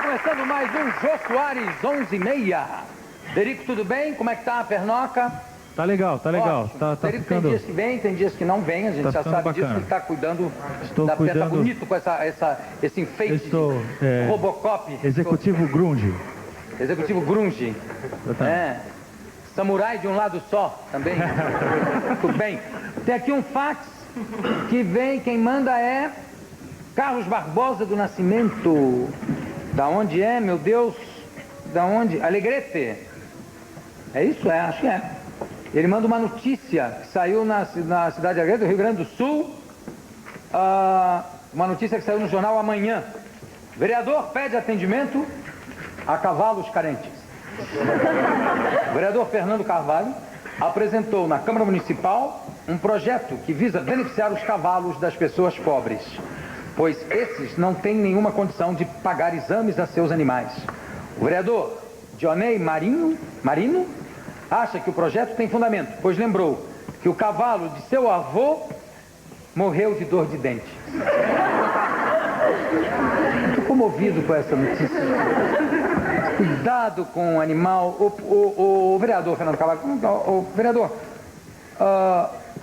Começando mais um Jô Soares 11h30. Derico, tudo bem? Como é que tá a pernoca? Tá legal, tá legal. Tá Derico, ficando... tem dias que vem, tem dias que não vem, a gente já sabe bacana. disso, ele tá cuidando Estou da cuidando... Tá bonito com esse enfeite de Robocop. Executivo Grunge. Executivo Grunge. Samurai de um lado só, também. Tudo bem. Tem aqui um fax que vem, quem manda é Carlos Barbosa do Nascimento. Da onde é, meu Deus? Da onde? Alegrete. É isso? Acho que é. Ele manda uma notícia que saiu na cidade de Alegrete, do Rio Grande do Sul. Uma notícia que saiu no jornal Amanhã. Vereador pede atendimento a cavalos carentes. O vereador Fernando Carvalho apresentou na Câmara Municipal um projeto que visa beneficiar os cavalos das pessoas pobres, pois esses não têm nenhuma condição de pagar exames a seus animais. O vereador Dionei Marino acha que o projeto tem fundamento, pois lembrou que o cavalo de seu avô morreu de dor de dente. Estou comovido com essa notícia. Cuidado com o animal. O vereador Fernando Carvalho, o vereador...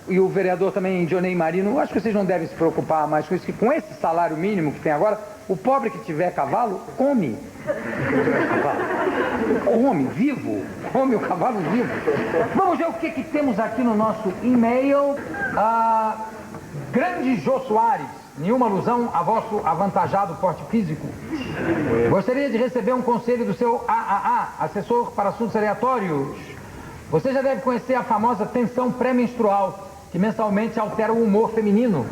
e o vereador também, Dionei Marino, acho que vocês não devem se preocupar mais com isso, que com esse salário mínimo que tem agora, o pobre que tiver cavalo, come. Come, vivo. Come o cavalo vivo. Vamos ver o que temos aqui no nosso e-mail. Grande Jô Soares, nenhuma alusão a vosso avantajado porte físico. Gostaria de receber um conselho do seu AAA, assessor para assuntos aleatórios. Você já deve conhecer a famosa tensão pré-menstrual, que mensalmente altera o humor feminino,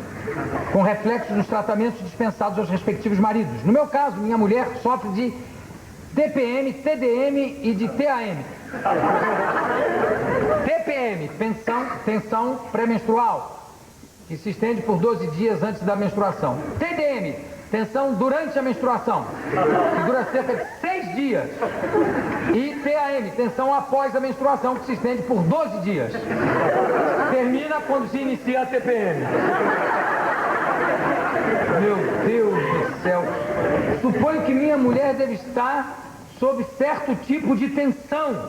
com reflexos dos tratamentos dispensados aos respectivos maridos. No meu caso, minha mulher sofre de TPM, TDM e de TAM. TPM, tensão pré-menstrual, que se estende por 12 dias antes da menstruação. TDM, tensão durante a menstruação, que dura cerca de 6 dias. E TAM, tensão após a menstruação, que se estende por 12 dias. Termina quando se inicia a TPM. Meu Deus do céu. Suponho que minha mulher deve estar sob certo tipo de tensão.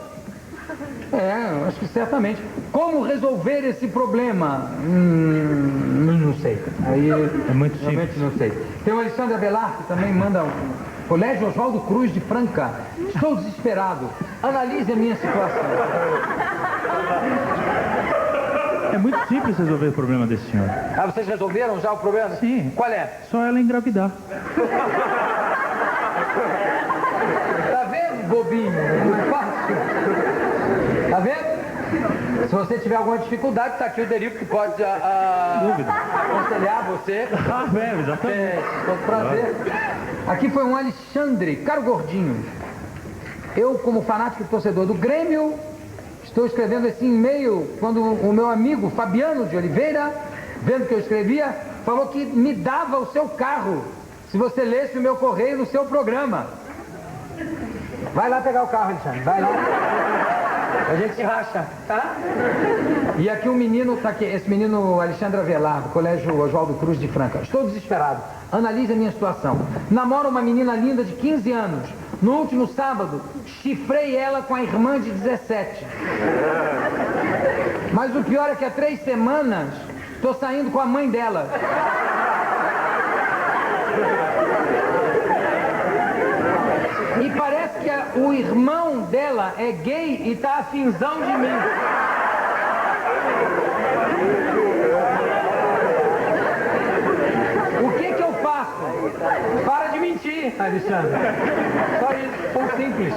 Acho que certamente. Como resolver esse problema? Não sei. Aí é muito simples. Não sei. Tem o Alexandre Avelar, que também manda Colégio Oswaldo Cruz de Franca. Estou desesperado. Analise a minha situação. É muito simples resolver o problema desse senhor. Vocês resolveram já o problema? Sim. Qual é? Só ela engravidar. Tá vendo, bobinho? Muito fácil. Tá vendo? Se você tiver alguma dificuldade, tá aqui o Derico que pode aconselhar você. Exatamente. Com prazer. Aqui foi um Alexandre, caro gordinho. Eu, como fanático torcedor do Grêmio, estou escrevendo esse e-mail quando o meu amigo Fabiano de Oliveira, vendo que eu escrevia, falou que me dava o seu carro se você lesse o meu correio no seu programa. Vai lá pegar o carro, Alexandre, vai lá. A gente se racha, tá? E aqui um menino, tá aqui, esse menino Alexandre Avelar, do Colégio Oswaldo Cruz de Franca. Estou desesperado. Analise a minha situação. Namoro uma menina linda de 15 anos. No último sábado, chifrei ela com a irmã de 17. Mas o pior é que há 3 semanas estou saindo com a mãe dela. E parece que o irmão dela é gay e tá afinzão de mim. O que eu faço? Para de mentir, Alexandre. Só isso, tão simples. simples.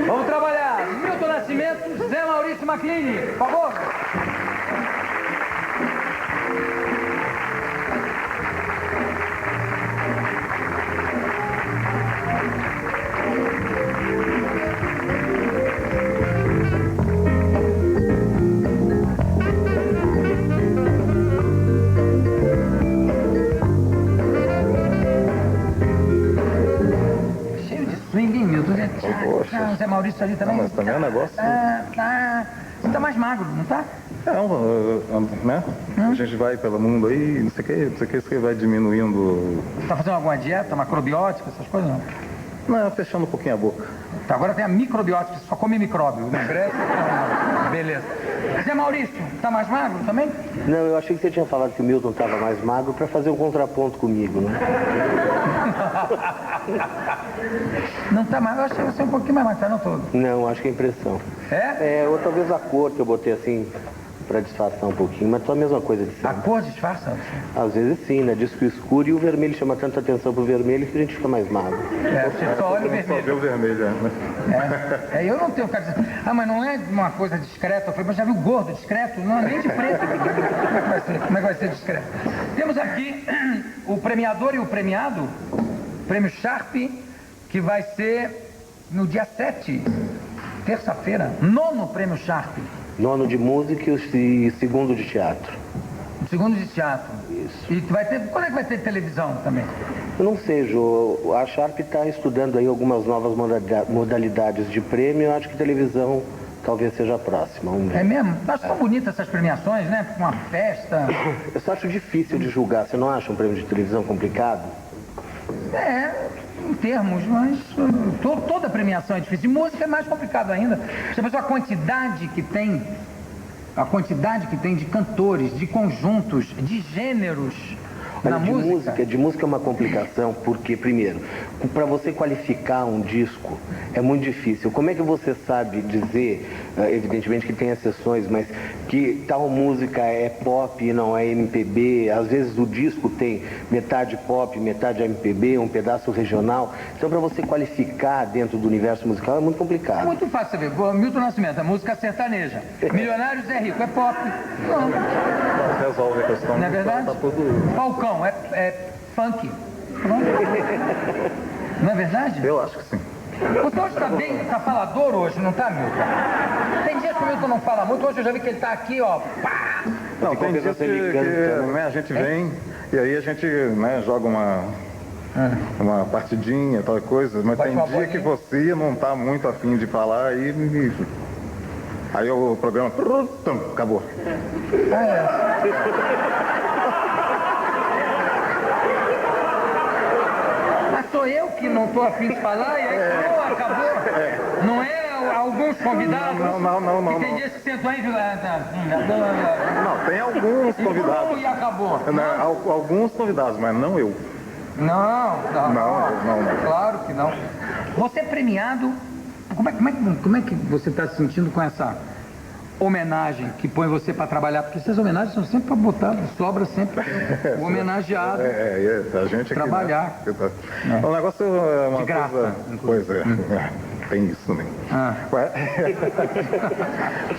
Vamos trabalhar. Milton Nascimento, Zé Maurício Macline, por favor. Zé Maurício ali também. Não, mas também é um negócio. Você tá mais magro, não tá? Não, né? A gente vai pelo mundo aí, não sei o que, você vai diminuindo. Você tá fazendo alguma dieta, macrobiótica, essas coisas não? Não, fechando um pouquinho a boca. Tá, agora tem a microbiótica, você só come micróbio, né? Beleza. Zé Maurício, tá mais magro também? Não, eu achei que você tinha falado que o Milton estava mais magro para fazer um contraponto comigo, né? Não tá mais, eu achei você um pouquinho mais magro, tá não todo? Não, acho que é impressão. É? Ou talvez a cor que eu botei assim para disfarçar um pouquinho, mas é a mesma coisa de sempre. A cor disfarça? Às vezes sim, né? Disco escuro e o vermelho chama tanta atenção pro vermelho que a gente fica mais magro. Você só olha o vermelho. Só vê o vermelho, né? Eu não tenho cara de... mas não é uma coisa discreta. Eu falei, mas já viu gordo discreto? Não, nem de preto. Como é que vai ser discreto? Temos aqui o premiador e o premiado, prêmio Sharp, que vai ser no dia 7, terça-feira, 9º prêmio Sharp. 9º de música e 2º de teatro. 2º de teatro. Isso. E vai ter, quando é que vai ter televisão também? Eu não sei, Jô. A Sharp está estudando aí algumas novas modalidades de prêmio. Eu acho que televisão talvez seja a próxima. É mesmo? Acho tão bonitas essas premiações, né? Uma festa. Eu só acho difícil de julgar. Você não acha um prêmio de televisão complicado? Em termos, mas toda premiação é difícil. E música é mais complicado ainda. Você pensou a quantidade que tem de cantores, de conjuntos, de gêneros na música? De música é uma complicação, porque, primeiro, para você qualificar um disco é muito difícil. Como é que você sabe dizer, evidentemente que tem exceções, mas que tal música é pop e não é MPB? Às vezes o disco tem metade pop, metade MPB, um pedaço regional. Então, para você qualificar dentro do universo musical é muito complicado. É muito fácil você ver. Milton Nascimento, a música sertaneja. Milionários é rico, é pop. Não. Resolve a questão. Não é verdade? Tá tudo... Falcão, é funk. Não é verdade? Eu acho que sim. Você hoje tá falador hoje, não tá, Milton? Tem dias que o Milton não fala muito, hoje eu já vi que ele tá aqui, ó. Pá! Não, tem dias que né, a gente vem e aí a gente joga uma partidinha, tal coisa, mas tem dia que você não tá muito afim de falar e aí o programa acabou. Sou eu que não estou afim de falar e aí acabou. Não é alguns convidados? Não. E tem dias que sentou aí e Não, tem alguns convidados. E acabou. Alguns convidados, mas não eu. Não. Claro que não. Você é premiado. Como é que você está se sentindo com essa homenagem que põe você para trabalhar? Porque essas homenagens são sempre para botar, sobra sempre o homenageado a gente aqui, trabalhar. Né? O negócio é uma de graça, coisa... tem isso também.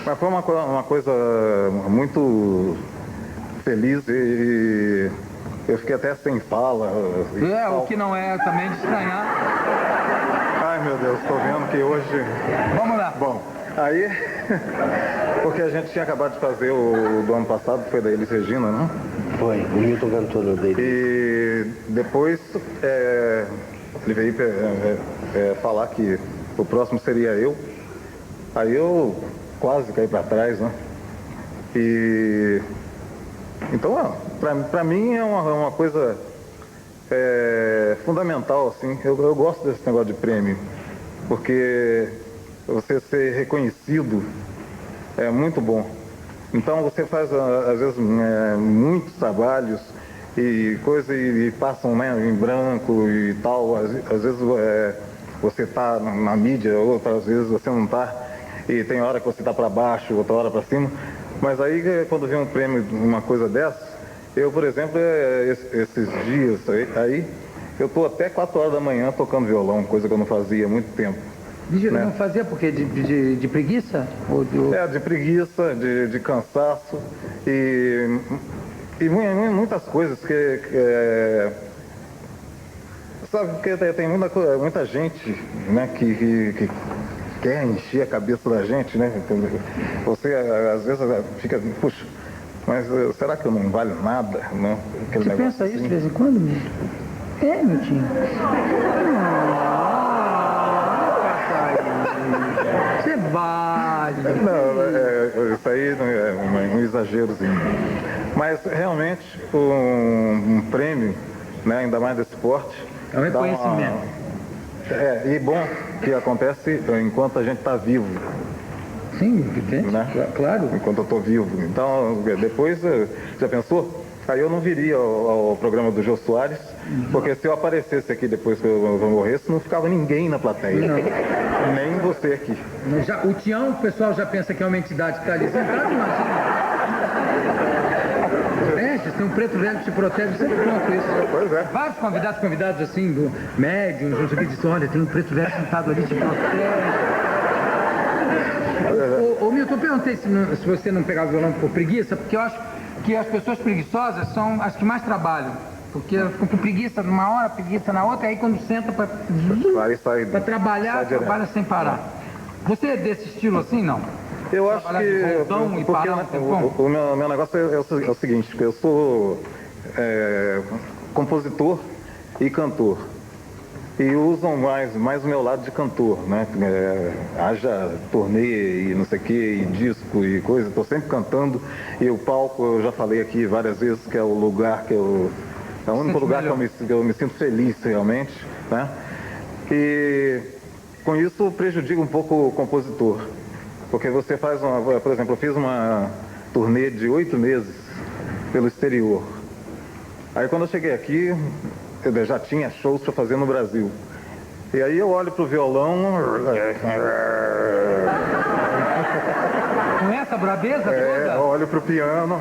Mas foi uma coisa muito feliz e eu fiquei até sem fala. O que não é também de estranhar. Ai, meu Deus, estou vendo que hoje... Vamos lá. Bom, aí... Porque a gente tinha acabado de fazer o do ano passado, foi da Elis Regina, não? Foi, o Milton cantou no dele. E depois ele veio falar que o próximo seria eu. Aí eu quase caí para trás, né? E então, para mim é uma coisa fundamental, assim. Eu gosto desse negócio de prêmio, porque você ser reconhecido é muito bom. Então você faz, às vezes, muitos trabalhos e coisas e passam em branco e tal. Às vezes você está na mídia, outras vezes você não está. E tem hora que você está para baixo, outra hora para cima. Mas aí, quando vem um prêmio, uma coisa dessa, eu, por exemplo, esses dias aí, eu estou até 4 horas da manhã tocando violão, coisa que eu não fazia há muito tempo. Né? Não fazia por quê? De preguiça? De preguiça, de cansaço e muitas coisas sabe que tem muita gente, né, que quer encher a cabeça da gente, né? Você às vezes fica, puxa, mas será que eu não valho nada? Não? Você pensa isso de vez em quando, Milton? Miltinho. Você vale. Não, isso aí é um exagerozinho. Mas realmente um prêmio, né, ainda mais desse esporte, é um reconhecimento. E bom que acontece enquanto a gente está vivo. Sim, né? Claro. Enquanto eu estou vivo. Então, depois, já pensou? Aí eu não viria ao programa do Jô Soares, porque se eu aparecesse aqui depois que eu morresse, não ficava ninguém na plateia. Não. Nem você aqui. O Tião, o pessoal já pensa que é uma entidade que está ali sentado, imagina. Tem um preto velho que te protege, eu sempre conto isso. Pois é. Vários convidados assim, do médium, não sei o que, dizem, olha, tem um preto velho sentado ali, te protege. Ô Milton, eu perguntei se você não pegava o violão por preguiça, porque eu acho que as pessoas preguiçosas são as que mais trabalham. Porque elas ficam com preguiça numa hora, preguiça na outra, e aí quando senta para trabalhar, trabalha sem parar. Você é desse estilo assim, não? Eu acho que o meu negócio é o seguinte, eu sou compositor e cantor. E usam mais o meu lado de cantor, né? Haja turnê e não sei o que, e disco e coisa, estou sempre cantando. E o palco, eu já falei aqui várias vezes, que é o lugar que é o único lugar que eu me sinto feliz realmente, né? E com isso prejudica um pouco o compositor. Porque você faz por exemplo, eu fiz uma turnê de 8 meses pelo exterior. Aí quando eu cheguei aqui, eu já tinha shows para fazer no Brasil. E aí eu olho pro violão. Com essa brabeza toda? Olho pro piano.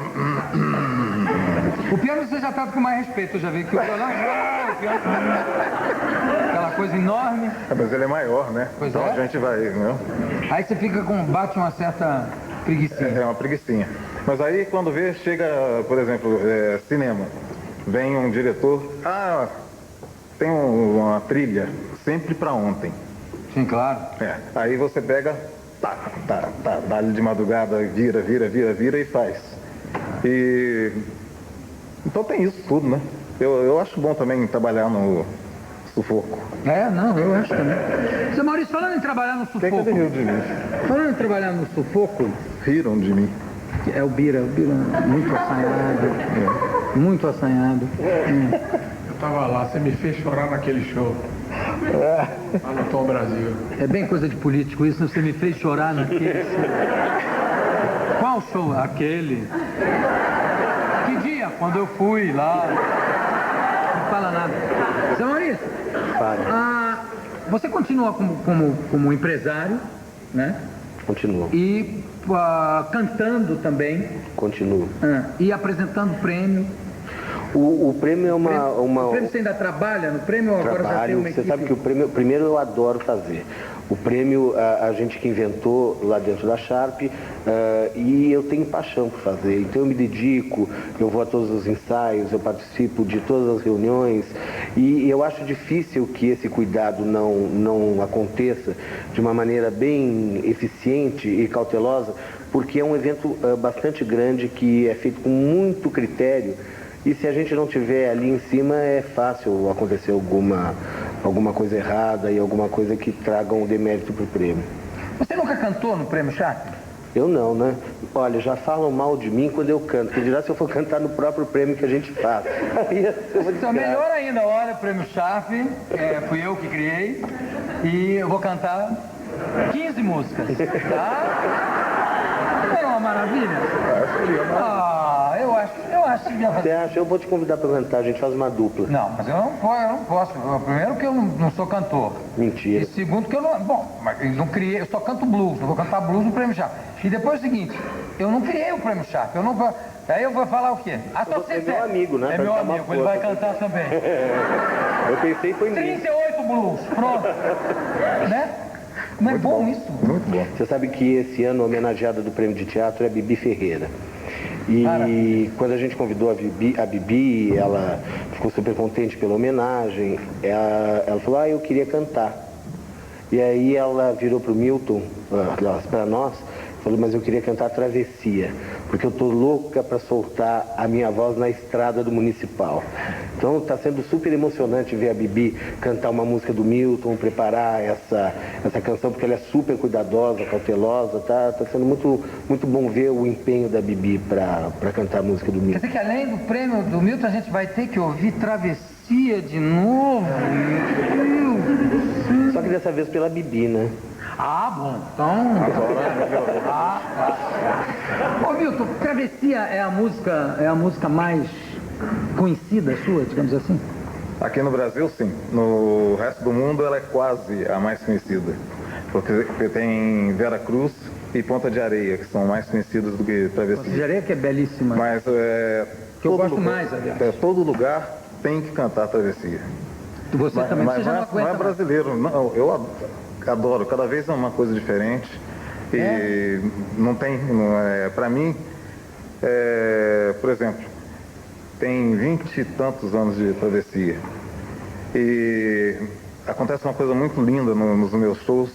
O piano você já trata com mais respeito, eu já vi que o violão. Aquela coisa enorme. Mas ele é maior, né? Pois então a gente vai, né? Aí você fica bate uma certa preguicinha. É uma preguicinha. Mas aí quando vê, chega, por exemplo, cinema. Vem um diretor, tem uma trilha, sempre pra ontem. Sim, claro. Aí você pega, dá-lhe de madrugada, vira e faz. Então tem isso tudo, né? Eu acho bom também trabalhar no sufoco. Eu acho também. Seu Maurício, falando em trabalhar no sufoco. Quem riu de mim? Falando em trabalhar no sufoco. Riram de mim. É o Bira muito assanhado. Muito assanhado. Eu tava lá, você me fez chorar naquele show. Lá no Tom Brasil. É bem coisa de político isso, você me fez chorar naquele show. Qual show? Aquele. Que dia? Quando eu fui lá. Não fala nada. Seu Maurício, você continua como empresário, né? Continuo. E cantando também. Continuo. E apresentando prêmio. O prêmio é uma... O prêmio você ainda trabalha no prêmio ou agora já tem uma equipe? Você sabe que o prêmio, primeiro eu adoro fazer. O prêmio, a gente que inventou lá dentro da Sharp, e eu tenho paixão por fazer. Então eu me dedico, eu vou a todos os ensaios, eu participo de todas as reuniões, e eu acho difícil que esse cuidado não aconteça de uma maneira bem eficiente e cautelosa, porque é um evento bastante grande que é feito com muito critério. E se a gente não tiver ali em cima, é fácil acontecer alguma coisa errada e alguma coisa que traga um demérito para o prêmio. Você nunca cantou no Prêmio Sharp? Eu não, né? Olha, já falam mal de mim quando eu canto. Que dirá se eu for cantar no próprio prêmio que a gente faz. Então, melhor ainda, olha, o Prêmio Sharp, fui eu que criei, e eu vou cantar 15 músicas, tá? É uma maravilha? Eu acho que... Você acha? Eu vou te convidar para cantar, a gente faz uma dupla. Não, mas eu não posso. Primeiro que eu não sou cantor. Mentira. E segundo que eu não... Bom, mas eu não criei, eu só canto blues, eu vou cantar blues no Prêmio Sharp. E depois é o seguinte, eu não criei o Prêmio Sharp, eu não vou... Aí eu vou falar o quê? Você é meu amigo, né? É meu amigo, ele vai cantar também. Eu pensei foi em mim. 38 blues, pronto. Né? Não é Muito bom isso? Muito bom. Você sabe que esse ano a homenageada do prêmio de teatro é a Bibi Ferreira. E quando a gente convidou a Bibi, ela ficou super contente pela homenagem. Ela falou, eu queria cantar. E aí ela virou para o Milton, para nós, falou, mas eu queria cantar Travessia, porque eu tô louca para soltar a minha voz na estrada do Municipal. Então está sendo super emocionante ver a Bibi cantar uma música do Milton, preparar essa canção, porque ela é super cuidadosa, cautelosa, tá sendo muito bom ver o empenho da Bibi para cantar a música do Milton. Quer dizer que além do prêmio do Milton, a gente vai ter que ouvir Travessia de novo? Só que dessa vez pela Bibi, né? Ah, bom. Então... Ô, Milton, Travessia é a música mais conhecida sua, digamos assim? Aqui no Brasil, sim. No resto do mundo, ela é quase a mais conhecida. Porque tem Vera Cruz e Ponta de Areia, que são mais conhecidas do que Travessia. Ponta de Areia que é belíssima. Mas que eu gosto mais, aliás. Todo lugar tem que cantar Travessia. Você também, mas você já não aguenta. Não é brasileiro, não, eu adoro, cada vez é uma coisa diferente. E não tem, para mim, por exemplo, tem 20 e tantos anos de Travessia. E acontece uma coisa muito linda nos meus shows,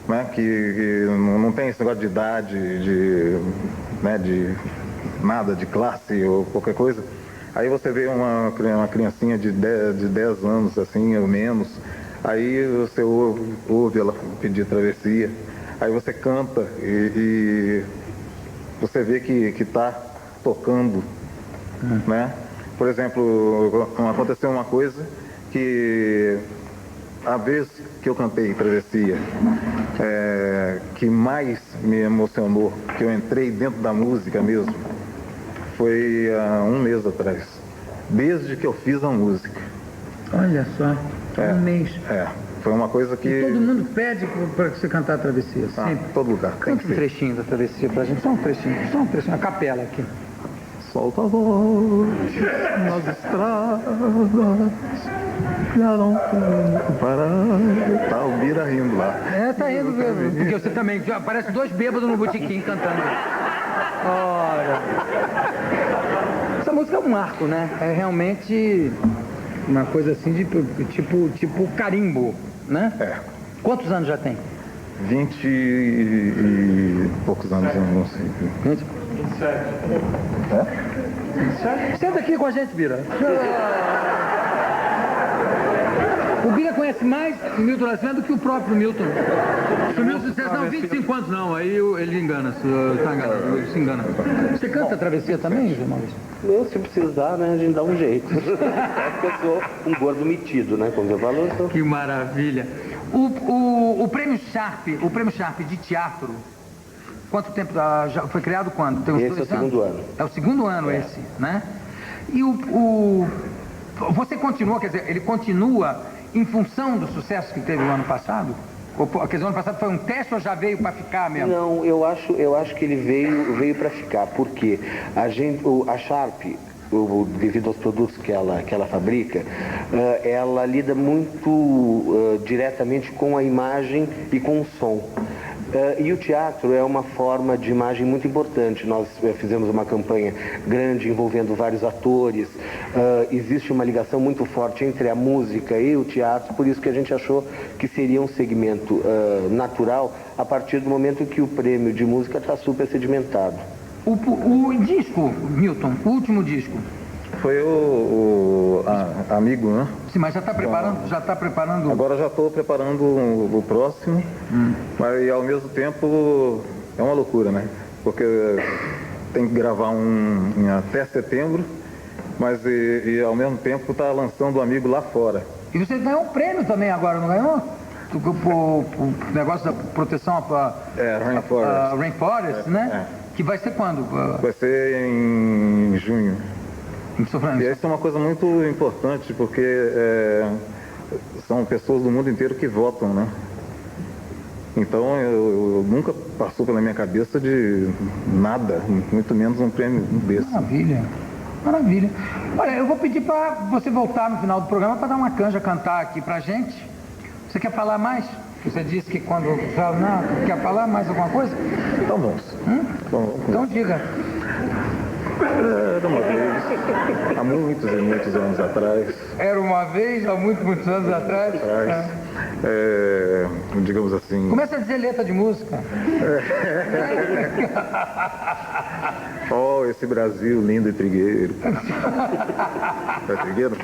né, que não tem esse negócio de idade, de nada, de classe ou qualquer coisa. Aí você vê uma criancinha de 10 anos, assim, ou menos, aí você ouve ela pedir Travessia, aí você canta e você vê que está tocando, né? Por exemplo, aconteceu uma coisa que a vez que eu cantei Travessia, que mais me emocionou, que eu entrei dentro da música mesmo, foi há um mês atrás, desde que eu fiz a música. Olha só, um mês. Foi uma coisa que... E todo mundo pede para você cantar a Travessia, sempre. Todo lugar. Canta um trechinho da Travessia pra gente, só um trechinho, a capela aqui. Solta a voz nas estradas, já não tem parar. Tá o Bira rindo lá. Tá rindo mesmo, porque você também, parece dois bêbados no botequim cantando. Ora. Essa música é um marco, né? É realmente uma coisa assim de tipo carimbo, né? Quantos anos já tem? 20 e poucos anos, eu não sei. 27. Senta aqui com a gente, Bira. O Bira conhece mais o Milton Nascimento do que o próprio Milton. Se o Milton dissesse, não, 25 anos não, aí ele engana, ele se engana. Você canta Travessia também, João Maurício? Não, se precisar, né, a gente dá um jeito. Eu sou um gordo metido, né, como você falou. Então... Que maravilha. O prêmio Sharp de teatro, quanto tempo já foi criado quando? Tem uns esse 2 anos? É o segundo ano. É o segundo ano esse, né? E você continua, quer dizer, ele continua em função do sucesso que teve no ano passado? Quer dizer, o ano passado foi um teste ou já veio para ficar mesmo? Não, eu acho que ele veio para ficar, porque a Sharp, devido aos produtos que ela fabrica, ela lida muito diretamente com a imagem e com o som. E o teatro é uma forma de imagem muito importante. Nós fizemos uma campanha grande envolvendo vários atores. Existe uma ligação muito forte entre a música e o teatro, por isso que a gente achou que seria um segmento natural a partir do momento que o prêmio de música está super sedimentado. O disco, Milton, o último disco. Foi o Amigo, né? Sim, mas já está preparando? Agora já estou preparando o próximo, mas ao mesmo tempo é uma loucura, né? Porque tem que gravar até setembro, mas e ao mesmo tempo está lançando o Amigo lá fora. E você ganhou um prêmio também agora, não ganhou? O negócio da proteção Rainforest. Rainforest, né? Que vai ser quando? Vai ser em junho. E isso é uma coisa muito importante, porque são pessoas do mundo inteiro que votam, né? Então eu nunca passou pela minha cabeça de nada, muito menos um prêmio desse. Maravilha. Olha, eu vou pedir para você voltar no final do programa para dar uma canja, cantar aqui pra gente. Você quer falar mais? Você disse que quando fala, não, quer falar mais alguma coisa? Então vamos. Então diga. Era uma vez, há muitos e muitos anos atrás. Era uma vez, há muitos anos atrás. Digamos assim. Começa a dizer letra de música. Oh, esse Brasil lindo e trigueiro. É trigueiro?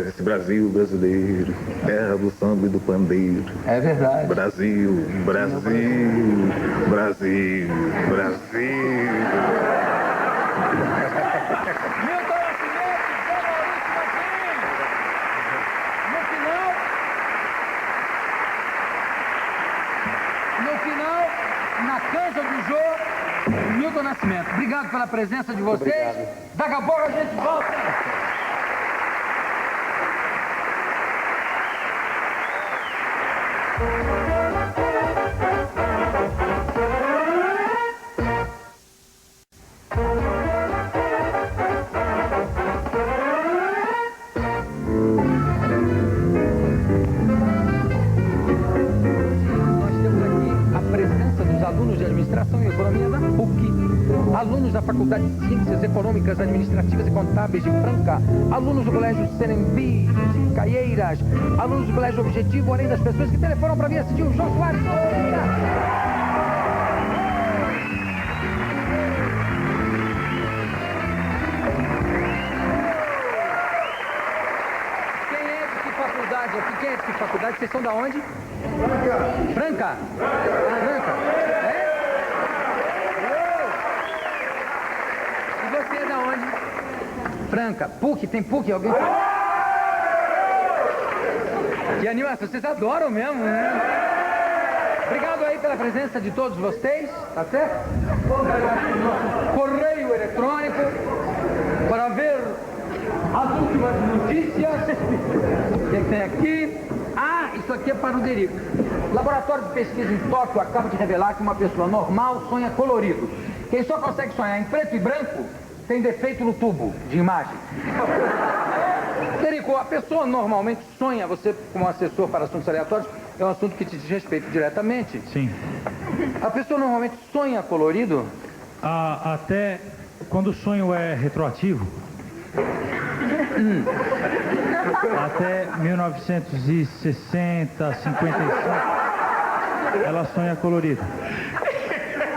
Esse Brasil brasileiro, terra do samba e do pandeiro. É verdade. Brasil, Brasil, Brasil, Brasil. Milton Nascimento, Zé Maurício Martins. No final, na canja do Jô, Milton Nascimento. Obrigado pela presença de vocês. Obrigado. Daqui a pouco a gente volta. Alunos de Administração e Economia da PUC, alunos da Faculdade de Ciências Econômicas, Administrativas e Contábeis de Franca, alunos do Colégio Serembi de Caieiras, alunos do Colégio Objetivo, além das pessoas que telefonam para vir assistir o João Soares. Quem é de que faculdade aqui? Quem é de que faculdade? Vocês são da onde? Franca. Franca. Você é da onde? Franca. PUC, tem PUC? Alguém? Que animação, vocês adoram mesmo, né? Obrigado aí pela presença de todos vocês, tá certo? Correio eletrônico para ver as últimas notícias. O que tem aqui? Ah, isso aqui é para o Derico. Laboratório de pesquisa em Tóquio acaba de revelar que uma pessoa normal sonha colorido. Quem só consegue sonhar em preto e branco tem defeito no tubo de imagem. Derico, a pessoa normalmente sonha, você como assessor para assuntos aleatórios, é um assunto que te diz respeito diretamente. Sim. A pessoa normalmente sonha colorido? Até quando o sonho é retroativo. Até 1960, 55, ela sonha colorido.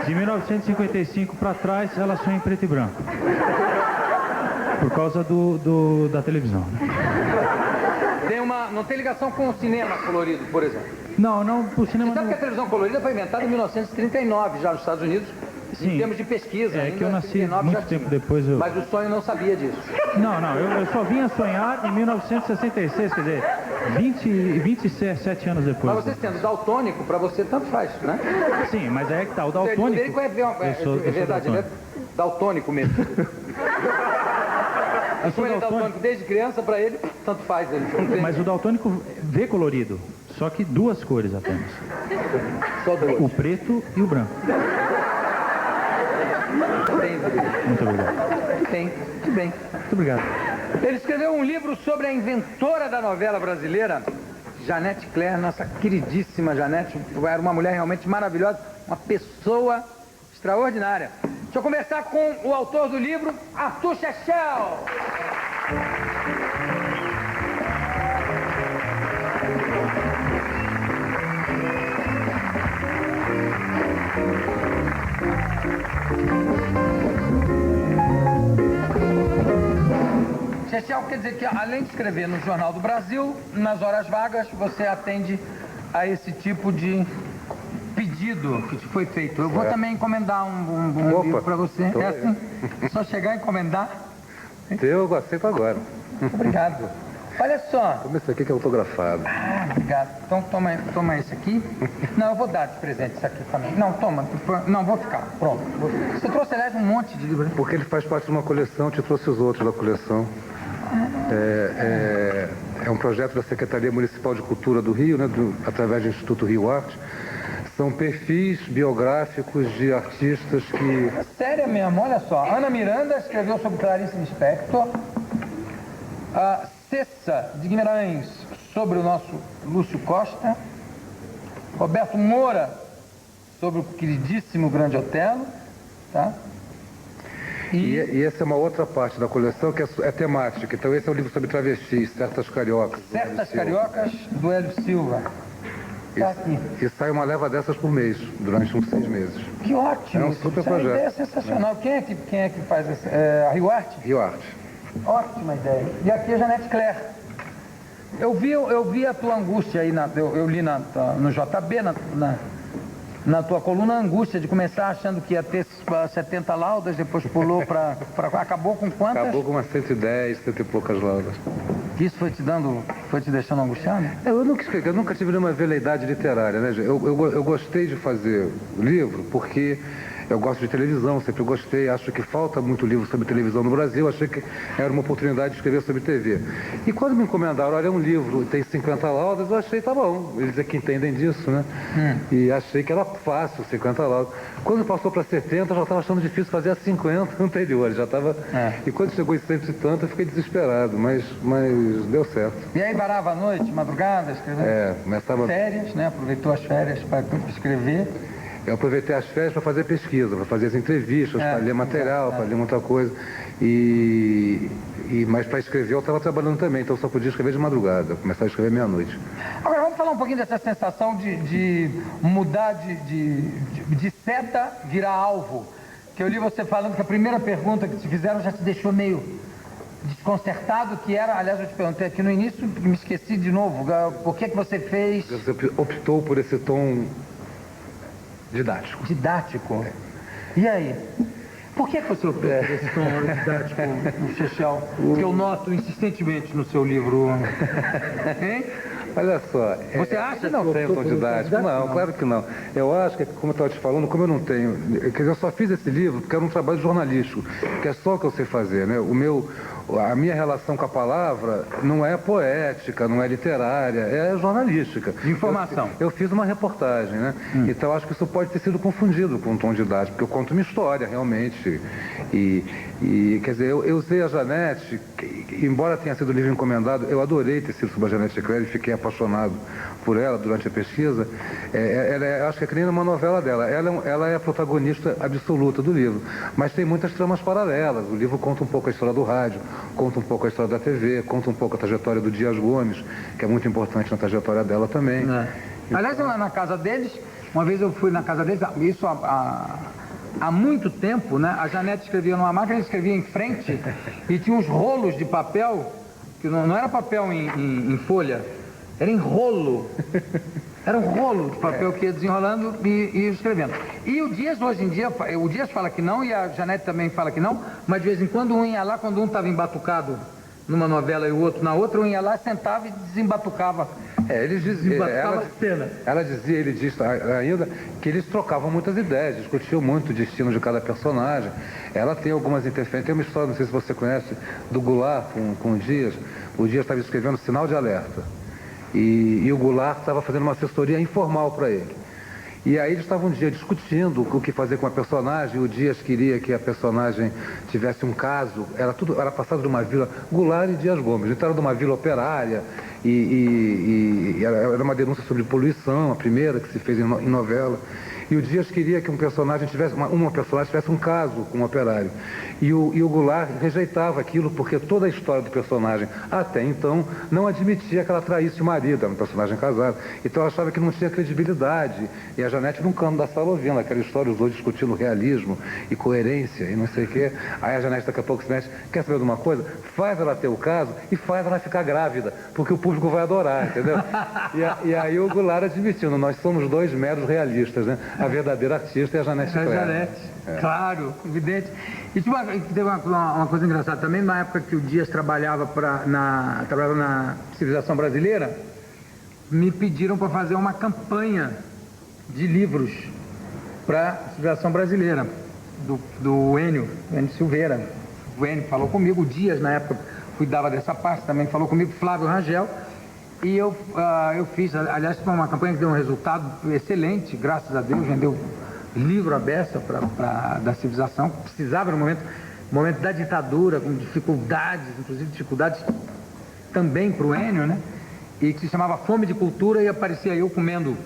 De 1955 para trás, ela sonha em preto e branco. Por causa da televisão. Não tem ligação com o cinema colorido, por exemplo? Não, o cinema Você sabe que a televisão colorida foi inventada em 1939, já nos Estados Unidos, Sim. Em termos de pesquisa. É que eu nasci muito tempo depois. Mas o sonho não sabia disso. Não, eu só vinha sonhar em 1966, quer dizer, 27 anos depois. Mas você sendo daltônico, pra você tanto faz, né? Sim, mas aí é que tá, o daltônico... É verdade, ele é daltônico mesmo. Como ele é daltônico desde criança, pra ele, tanto faz. Ele não tem... Mas o daltônico vê colorido, só que duas cores apenas. Só duas. O preto e o branco. Muito obrigado. Tem, muito bem. Muito obrigado. Ele escreveu um livro sobre a inventora da novela brasileira, Janete Claire, nossa queridíssima Janete. Era uma mulher realmente maravilhosa, uma pessoa extraordinária. Deixa eu conversar com o autor do livro, Arthur Chechel. Chechel quer dizer que, além de escrever no Jornal do Brasil, nas horas vagas você atende a esse tipo de pedido que te foi feito. Eu vou também encomendar um livro para você. É assim? Só chegar e encomendar? Eu aceito agora. Obrigado. Olha só. Toma esse aqui que é autografado. Ah, obrigado. Então toma esse aqui. Não, eu vou dar de presente isso aqui também. Não, toma. Não, vou ficar. Pronto. Você trouxe, aliás, um monte de livros. Porque ele faz parte de uma coleção, te trouxe os outros da coleção. É um projeto da Secretaria Municipal de Cultura do Rio, né, através do Instituto Rio Arte. São perfis biográficos de artistas que... Sério mesmo, olha só. Ana Miranda escreveu sobre Clarice Lispector. Cessa de Guimarães sobre o nosso Lúcio Costa, Roberto Moura sobre o queridíssimo Grande Otelo, tá? E essa é uma outra parte da coleção que é temática. Então esse é o livro sobre travestis, Certas Cariocas. Certas Cariocas, do Hélio Silva. Tá aqui. E sai uma leva dessas por mês, durante uns 6 meses. Que ótimo! É um isso. super Essa é uma projeto. ideia sensacional. Quem é que faz essa? A Rio Arte? Rio Arte. Ótima ideia. E aqui a Janete Claire. Eu vi a tua angústia aí, eu li no JB, na tua coluna, a angústia de começar achando que ia ter 70 laudas, depois pulou para acabou com quantas? Acabou com umas 110, 100 e poucas laudas. Isso foi te deixando angustiado? Eu nunca tive nenhuma veleidade literária, né? Eu gostei de fazer o livro porque eu gosto de televisão, sempre gostei, acho que falta muito livro sobre televisão no Brasil, achei que era uma oportunidade de escrever sobre TV. E quando me encomendaram, olha, é um livro, tem 50 laudas, eu achei, tá bom, eles é que entendem disso, né? E achei que era fácil, 50 laudas. Quando passou para 70, eu já estava achando difícil fazer as 50 anteriores, já estava... E quando chegou em 100 e tanto, eu fiquei desesperado, mas deu certo. E aí varava à noite, madrugada, escrevendo? Começava... Férias, né? Aproveitou as férias para escrever. Eu aproveitei as férias para fazer pesquisa, para fazer as entrevistas, para ler material, para ler muita coisa. Mas para escrever eu estava trabalhando também, então eu só podia escrever de madrugada, começar a escrever meia-noite. Agora vamos falar um pouquinho dessa sensação de mudar de seta virar alvo. Que eu li você falando que a primeira pergunta que te fizeram já te deixou meio desconcertado, que era, aliás, eu te perguntei aqui no início, me esqueci de novo, por que você fez... Você optou por esse tom... Didático. E aí? Por que você optou por esse tom didático, o Chechel, que eu noto insistentemente no seu livro? Hein? Olha só. Você acha que não tem tom didático? Não, claro que não. Eu acho que, como eu estava te falando, como eu não tenho... Quer dizer, eu só fiz esse livro porque era um trabalho jornalístico, que é só o que eu sei fazer, né? A minha relação com a palavra não é poética, não é literária, é jornalística. De informação. Eu fiz uma reportagem, né? Então acho que isso pode ter sido confundido com um tom didático, porque eu conto uma história realmente. Quer dizer, eu usei a Janete, embora tenha sido livro encomendado, eu adorei ter sido sobre a Janete Claire e fiquei apaixonado por ela durante a pesquisa. Eu acho que é que nem numa novela dela. Ela é a protagonista absoluta do livro, mas tem muitas tramas paralelas. O livro conta um pouco a história do rádio, conta um pouco a história da TV, conta um pouco a trajetória do Dias Gomes, que é muito importante na trajetória dela também. Aliás, lá na casa deles, uma vez eu fui na casa deles, isso há muito tempo, né? A Janete escrevia numa máquina, ele escrevia em frente e tinha uns rolos de papel, que não era papel em folha, era em rolo. Era um rolo de papel que ia desenrolando e ia escrevendo. E o Dias, hoje em dia, o Dias fala que não e a Janete também fala que não, mas de vez em quando um ia lá, quando um estava embatucado numa novela e o outro na outra, um ia lá, sentava e desembatucava. Ele diz ainda que eles trocavam muitas ideias, discutiam muito o destino de cada personagem. Ela tem algumas interferências. Tem uma história, não sei se você conhece, do Goulart com o Dias. O Dias estava escrevendo Sinal de Alerta. E o Goulart estava fazendo uma assessoria informal para ele. E aí eles estavam um dia discutindo o que fazer com a personagem. O Dias queria que a personagem tivesse um caso. Era passado de uma vila, Goulart e Dias Gomes. Então era de uma vila operária e era uma denúncia sobre poluição, a primeira que se fez em novela. E o Dias queria que uma personagem tivesse um caso com um operário. E o Goulart rejeitava aquilo porque toda a história do personagem, até então, não admitia que ela traísse o marido, era um personagem casado. Então eu achava que não tinha credibilidade. E a Janete, num canto da sala, ouvindo aquela história, os dois discutindo realismo e coerência e não sei o quê. Aí a Janete daqui a pouco se mexe, quer saber de uma coisa? Faz ela ter o caso e faz ela ficar grávida, porque o público vai adorar, entendeu? E aí o Goulart admitindo, nós somos dois meros realistas, né? A verdadeira artista é a Janete Claire. A Janete, claro, evidente. E teve uma coisa engraçada também, na época que o Dias trabalhava na Civilização Brasileira, me pediram para fazer uma campanha de livros para a Civilização Brasileira, do Enio Silveira. O Enio falou comigo, o Dias, na época, cuidava dessa parte, também falou comigo, Flávio Rangel. E eu fiz, aliás, foi uma campanha que deu um resultado excelente, graças a Deus, vendeu livro à beça da civilização, que precisava no momento da ditadura, com dificuldades, inclusive dificuldades também para o Enio, né? E que se chamava Fome de Cultura, e aparecia eu comendo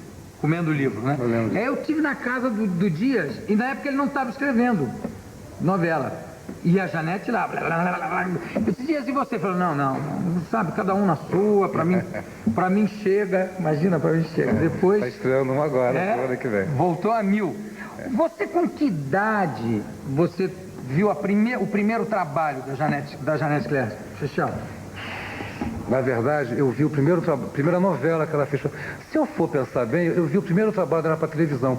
o livro, né? Aí eu tive na casa do Dias, e na época ele não estava escrevendo novela. E a Janete lá, blá, blá, blá, blá. Eu disse, Dias, e você? Falou, não, sabe, cada um na sua, para mim chega, imagina, para mim chega. Depois... Está estreando uma agora, semana que vem. Voltou a 1000. Você, com que idade, você viu o primeiro trabalho da Janete Claire? Fechado. Na verdade, eu vi primeira novela que ela fez. Se eu for pensar bem, eu vi o primeiro trabalho dela para televisão,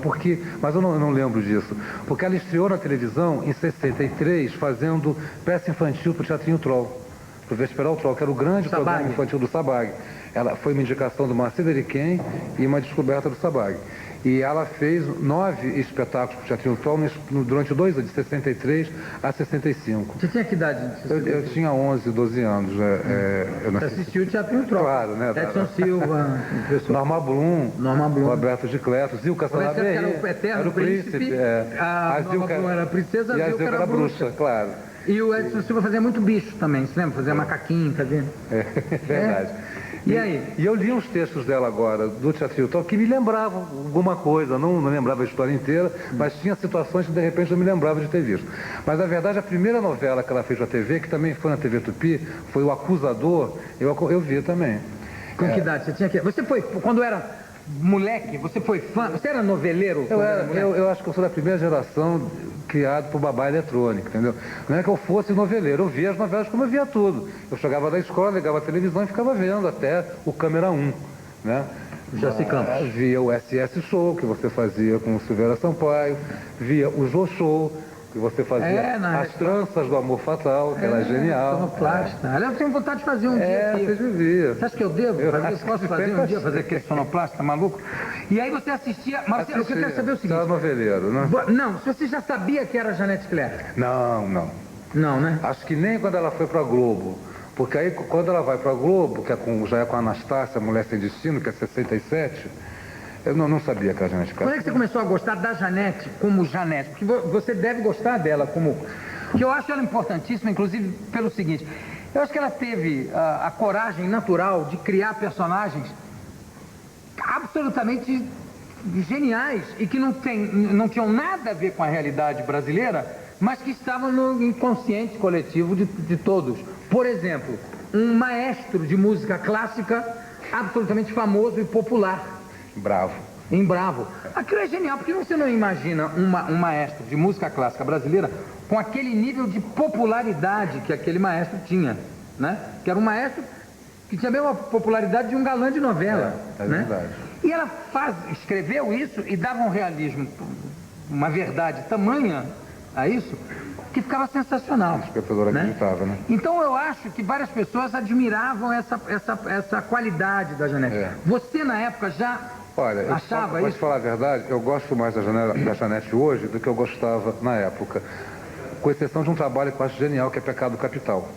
mas eu não lembro disso. Porque ela estreou na televisão em 63, fazendo peça infantil para o Teatrinho Troll, para o Vesperal Troll, que era o grande programa infantil do Sabag. Ela foi uma indicação do Marcelo Eriquém e uma descoberta do Sabag. E ela fez 9 espetáculos para o Teatrinho Troll durante 2 anos, de 63 a 65. Você tinha que idade? Eu tinha 11, 12 anos. Você assistiu o Teatrinho Troll? Claro, né? Edson Silva, Norma Blum, Roberto de Cleto, Zilka Salaverry. Era o Eterno Príncipe, a Norma Blum era a princesa, e a Zilka era a bruxa, claro. E o Edson Silva fazia muito bicho também, você lembra? Fazia macaquinho, fazia... Verdade. E aí? E eu li uns textos dela agora, do Teatrinho Troll, que me lembravam alguma coisa, não lembrava a história inteira, mas tinha situações que de repente eu me lembrava de ter visto. Mas na verdade a primeira novela que ela fez na TV, que também foi na TV Tupi, foi O Acusador, eu vi também. Com que idade você tinha que... Você foi, quando era moleque, você foi fã? Você era noveleiro? Eu acho que eu sou da primeira geração criado por babá eletrônica, entendeu? Não é que eu fosse noveleiro, eu via as novelas como eu via tudo. Eu chegava da escola, ligava a televisão e ficava vendo até o Câmera 1, né? Jaci Campos. Via o SS Show, que você fazia com o Silveira Sampaio, via o Jô Show, que você fazia as tranças do Amor Fatal, que era genial. Sonoplasta. Aliás, eu tenho vontade de fazer um dia aqui. Você devia. Você acha que eu devo fazer? Eu posso fazer um dia, fazer aquele sonoplasta maluco? E aí você assistia... Mas o que eu quero saber é o seguinte... Você era noveleiro, né? Não, se você já sabia que era Janete Claire. Não. Não, né? Acho que nem quando ela foi pra Globo. Porque aí, quando ela vai pra Globo, que já é com a Anastácia, Mulher Sem Destino, que é 67... Eu não sabia que era Janete Claire. Quando é que você começou a gostar da Janete como Janete? Porque você deve gostar dela como... Porque eu acho ela importantíssima, inclusive, pelo seguinte. Eu acho que ela teve a coragem natural de criar personagens absolutamente geniais e que não tinham nada a ver com a realidade brasileira, mas que estavam no inconsciente coletivo de todos. Por exemplo, um maestro de música clássica absolutamente famoso e popular. Em Bravo. Aquilo é genial, porque você não imagina um maestro de música clássica brasileira com aquele nível de popularidade que aquele maestro tinha, né? Que era um maestro que tinha a mesma popularidade de um galã de novela, né? Verdade. E ela escreveu isso e dava um realismo, uma verdade tamanha a isso, que ficava sensacional. A espectadora acreditava, né? Então eu acho que várias pessoas admiravam essa qualidade da Janete. Você na época já... Olha, achava pode falar a verdade, eu gosto mais da Janete hoje do que eu gostava na época. Com exceção de um trabalho que eu acho genial, que é Pecado Capital.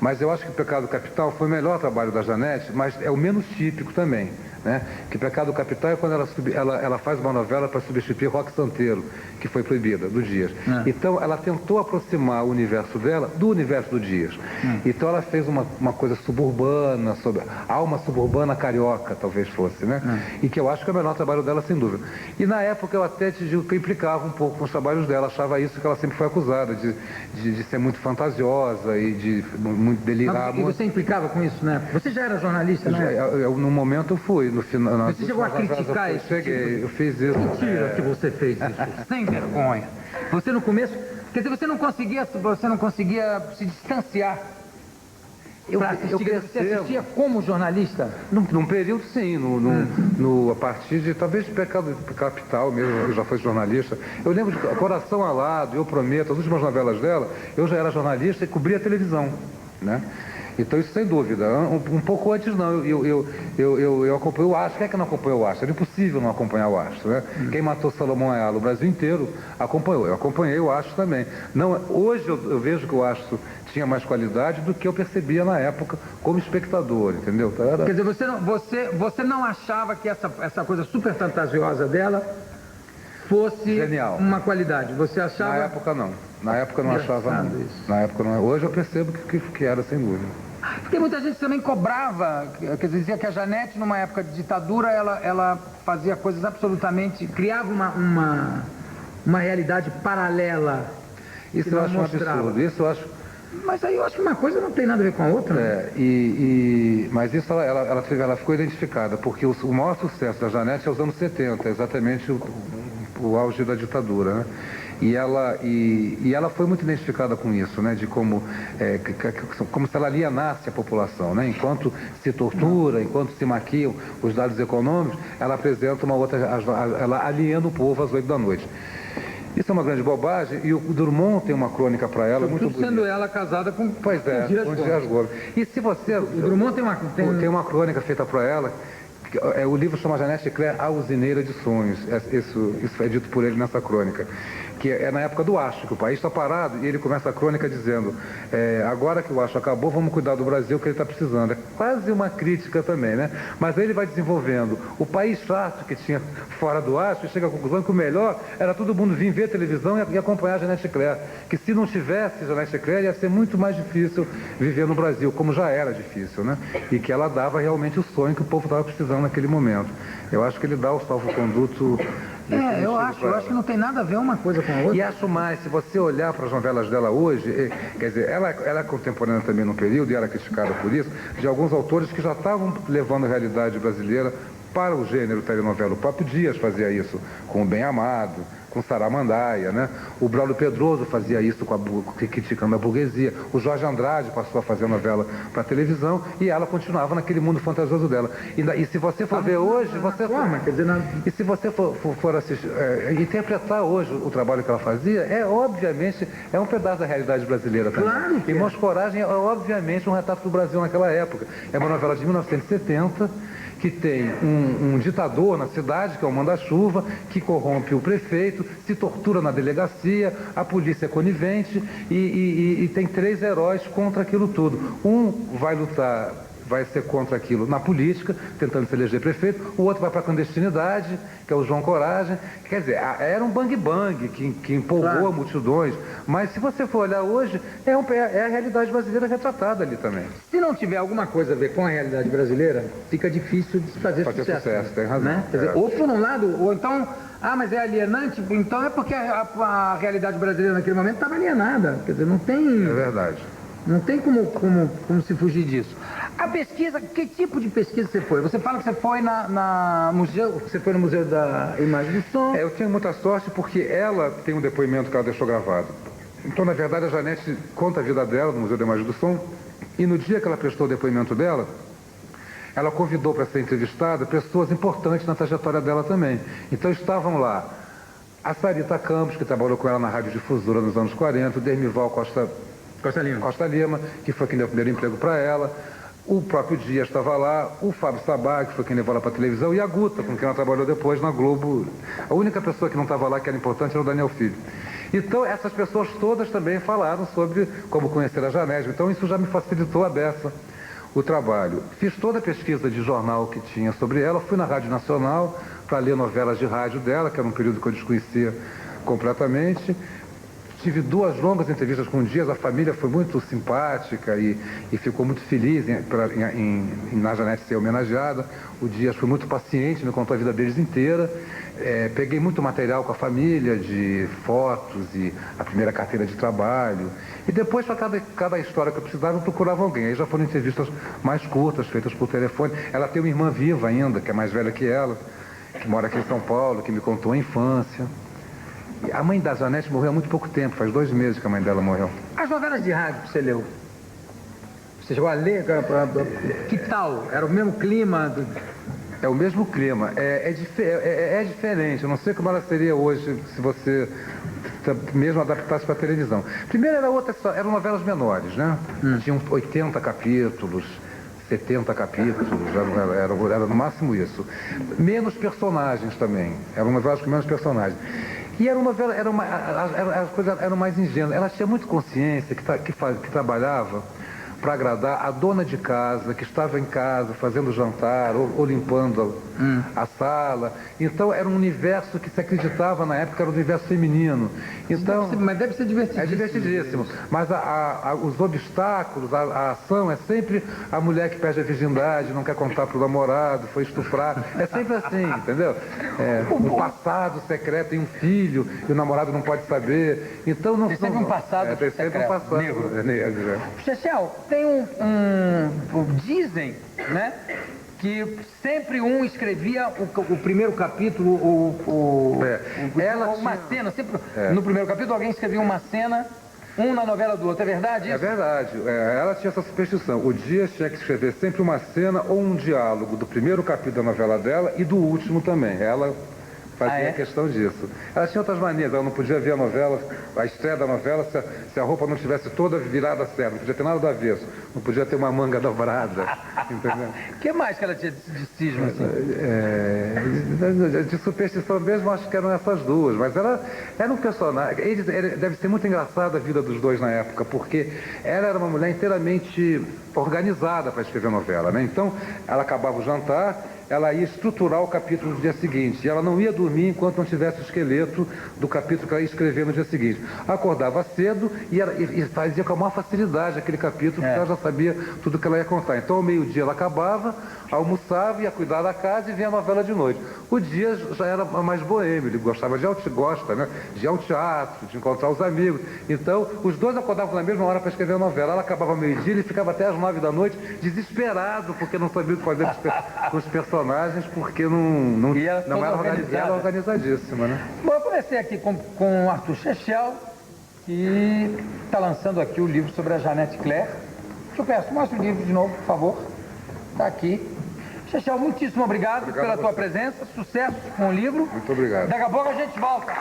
Mas eu acho que Pecado Capital foi o melhor trabalho da Janete, mas é o menos típico também, né? Que Pecado Capital é quando ela faz uma novela para substituir Roque Santeiro, que foi proibida, do Dias. Então ela tentou aproximar o universo dela do universo do Dias. Então ela fez uma coisa suburbana, sobre alma suburbana carioca, talvez fosse, né? E que eu acho que é o melhor trabalho dela, sem dúvida. E na época eu até te digo que eu implicava um pouco com os trabalhos dela, achava isso que ela sempre foi acusada, de ser muito fantasiosa e de muito delirar. E você implicava com isso, né? Você já era jornalista, né? No momento eu fui, no final. Você chegou a criticar isso? Cheguei, eu fiz isso. Mentira que você fez isso, sem vergonha. Você no começo, quer dizer, você não conseguia se distanciar. Você assistia como jornalista? Num período, sim. A partir de, talvez, Pecado Capital mesmo, eu já fui jornalista. Eu lembro de Coração Alado, Eu Prometo, as últimas novelas dela, eu já era jornalista e cobria a televisão, né? Então, isso sem dúvida. Um pouco antes, não. Eu acompanhei o Astro. Quem é que não acompanhou o Astro? Era impossível não acompanhar o Astro, né? Quem matou Salomão Ayala, o Brasil inteiro acompanhou. Eu acompanhei o Astro também. Não, hoje eu vejo que o Astro tinha mais qualidade do que eu percebia na época como espectador, entendeu? Quer dizer, você não achava que essa coisa super fantasiosa dela fosse genial. Uma qualidade? Você achava... Na época não. Na época eu não achava, não. Na época não. Hoje eu percebo que era, sem dúvida. Porque muita gente também cobrava, quer dizer, dizia que a Janete, numa época de ditadura, ela fazia coisas absolutamente, criava uma realidade paralela. Isso eu acho um absurdo, isso eu acho... Mas aí eu acho que uma coisa não tem nada a ver com a outra. Né? Mas isso ela ficou identificada, porque o maior sucesso da Janete é os anos 70, exatamente o auge da ditadura, né? E ela foi muito identificada com isso, né? De como se ela alienasse a população, né? Enquanto se tortura, enquanto se maquiam os dados econômicos, ela apresenta uma outra, ela aliena o povo às 8 da noite. Isso é uma grande bobagem, e o Drummond tem uma crônica para ela muito bonita. Sendo ela casada com Dias Gomes. E se você... O Drummond tem uma crônica feita para ela, o livro chama Janete Claire, A Usineira de Sonhos. Isso é dito por ele nessa crônica. Que é na época do Acho, que o país está parado, e ele começa a crônica dizendo, agora que o Acho acabou, vamos cuidar do Brasil, que ele está precisando. É quase uma crítica também, né? Mas aí ele vai desenvolvendo o país chato que tinha fora do Acho, e chega à conclusão que o melhor era todo mundo vir ver televisão e acompanhar a Janete Claire. Que se não tivesse Janete Claire, ia ser muito mais difícil viver no Brasil, como já era difícil, né? E que ela dava realmente o sonho que o povo estava precisando naquele momento. Eu acho que ele dá o salvo-conduto... eu acho que não tem nada a ver uma coisa com a outra. E acho mais, se você olhar para as novelas dela hoje, quer dizer, ela é contemporânea também no período, e ela é criticada por isso, de alguns autores que já estavam levando a realidade brasileira para o gênero telenovela. O próprio Dias fazia isso com o Bem Amado, com Saramandaia, né? O Braulio Pedroso fazia isso criticando a burguesia. O Jorge Andrade passou a fazer novela para televisão e ela continuava naquele mundo fantasioso dela. E se você for ver hoje, e se você for assistir, interpretar hoje o trabalho que ela fazia, obviamente um pedaço da realidade brasileira também. Claro que Irmãos Coragem é obviamente um retrato do Brasil naquela época. É uma novela de 1970. Que tem um ditador na cidade, que é o Manda-Chuva, que corrompe o prefeito, se tortura na delegacia, a polícia é conivente e tem 3 heróis contra aquilo tudo. Um vai lutar, vai ser contra aquilo na política, tentando se eleger prefeito, o outro vai para a clandestinidade, que é o João Coragem. Quer dizer, era um bang-bang que empolgou multidões, mas se você for olhar hoje, é a realidade brasileira retratada ali também. Se não tiver alguma coisa a ver com a realidade brasileira, fica difícil de fazer sucesso. Tem razão. Né? Quer dizer, ou por um lado, ou então, mas é alienante, então é porque a realidade brasileira naquele momento estava alienada. Quer dizer, não tem... É verdade. Não tem como se fugir disso. A pesquisa, que tipo de pesquisa você foi? Você fala que você foi você foi no Museu da Imagem do Som. Eu tenho muita sorte porque ela tem um depoimento que ela deixou gravado. Então, na verdade, a Janete conta a vida dela no Museu da Imagem do Som, e no dia que ela prestou o depoimento dela, ela convidou para ser entrevistada pessoas importantes na trajetória dela também. Então estavam lá a Sarita Campos, que trabalhou com ela na Rádio Difusora nos anos 40, o Dermival Costa Lima, que foi quem deu o primeiro emprego para ela. O próprio Dias estava lá, o Fábio Sabá, que foi quem levou ela para a televisão, e a Guta, com quem ela trabalhou depois na Globo. A única pessoa que não estava lá, que era importante, era o Daniel Filho. Então, essas pessoas todas também falaram sobre como conhecer a Janete. Então, isso já me facilitou a beça o trabalho. Fiz toda a pesquisa de jornal que tinha sobre ela, fui na Rádio Nacional para ler novelas de rádio dela, que era um período que eu desconhecia completamente. Tive 2 longas entrevistas com o Dias, a família foi muito simpática e ficou muito feliz na Janete ser homenageada. O Dias foi muito paciente, me contou a vida deles inteira. Peguei muito material com a família, de fotos e a primeira carteira de trabalho. E depois, para cada história que eu precisava, eu procurava alguém. Aí já foram entrevistas mais curtas, feitas por telefone. Ela tem uma irmã viva ainda, que é mais velha que ela, que mora aqui em São Paulo, que me contou a infância. A mãe da Janete morreu há muito pouco tempo, faz 2 meses que a mãe dela morreu. As novelas de rádio que você leu, você chegou a ler? Que tal? Era o mesmo clima? É o mesmo clima. É diferente. Eu não sei como ela seria hoje se você mesmo adaptasse para a televisão. Primeiro eram novelas menores, né? Tinham 80 capítulos. 70 capítulos, era no máximo isso. Menos personagens também. Eram novelas com menos personagens. E era uma novela, as coisas eram mais ingênuas. Ela tinha muito consciência que trabalhava para agradar a dona de casa, que estava em casa fazendo jantar ou limpando a sala. Então era um universo que se acreditava na época, era um universo feminino. Então, mas deve ser divertidíssimo. É divertidíssimo. Mas os obstáculos, a ação é sempre a mulher que perde a virgindade, não quer contar pro namorado, foi estuprada. É sempre assim, entendeu? Um passado secreto, tem um filho, e o namorado não pode saber. Então não. Tem sempre um passado tem sempre secreto. Um passado negro. Chechel, tem dizem, né, que sempre um escrevia o primeiro capítulo, uma cena, sempre no primeiro capítulo alguém escrevia uma cena, um na novela do outro, é verdade isso? É verdade, ela tinha essa superstição. O Dias tinha que escrever sempre uma cena ou um diálogo do primeiro capítulo da novela dela e do último também. Ela fazia questão disso. Ela tinha outras manias, ela não podia ver a novela, a estreia da novela, se a roupa não estivesse toda virada certo, não podia ter nada do avesso, não podia ter uma manga dobrada, entendeu? O que mais que ela tinha de cisma, assim? De superstição mesmo, acho que eram essas duas, mas ela era um personagem, deve ser muito engraçada a vida dos dois na época, porque ela era uma mulher inteiramente organizada para escrever novela, né? Então, ela acabava o jantar, ela ia estruturar o capítulo do dia seguinte. E ela não ia dormir enquanto não tivesse o esqueleto do capítulo que ela ia escrever no dia seguinte. Acordava cedo e fazia com a maior facilidade aquele capítulo, porque ela já sabia tudo que ela ia contar. Então, ao meio-dia, ela acabava, almoçava, ia cuidar da casa e via a novela de noite. O dia já era mais boêmio, ele gostava de ir ao teatro, de encontrar os amigos. Então, os dois acordavam na mesma hora para escrever a novela. Ela acabava ao meio-dia, ele ficava até às 9 da noite, desesperado, porque não sabia o que fazer com os personagens, porque não era organizadíssima, né? Bom, eu comecei aqui com o Arthur Chechel, que está lançando aqui o livro sobre a Janete Claire. Eu peço, mostra o livro de novo, por favor. Está aqui. Chechel, muitíssimo obrigado pela tua presença, sucesso com o livro. Muito obrigado. Daqui a pouco a gente volta.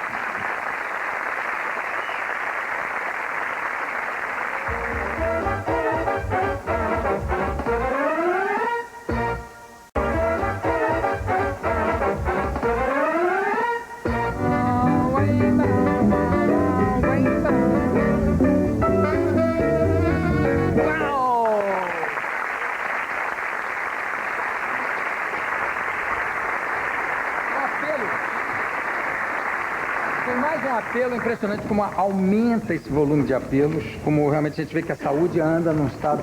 Apelo impressionante como aumenta esse volume de apelos, como realmente a gente vê que a saúde anda num estado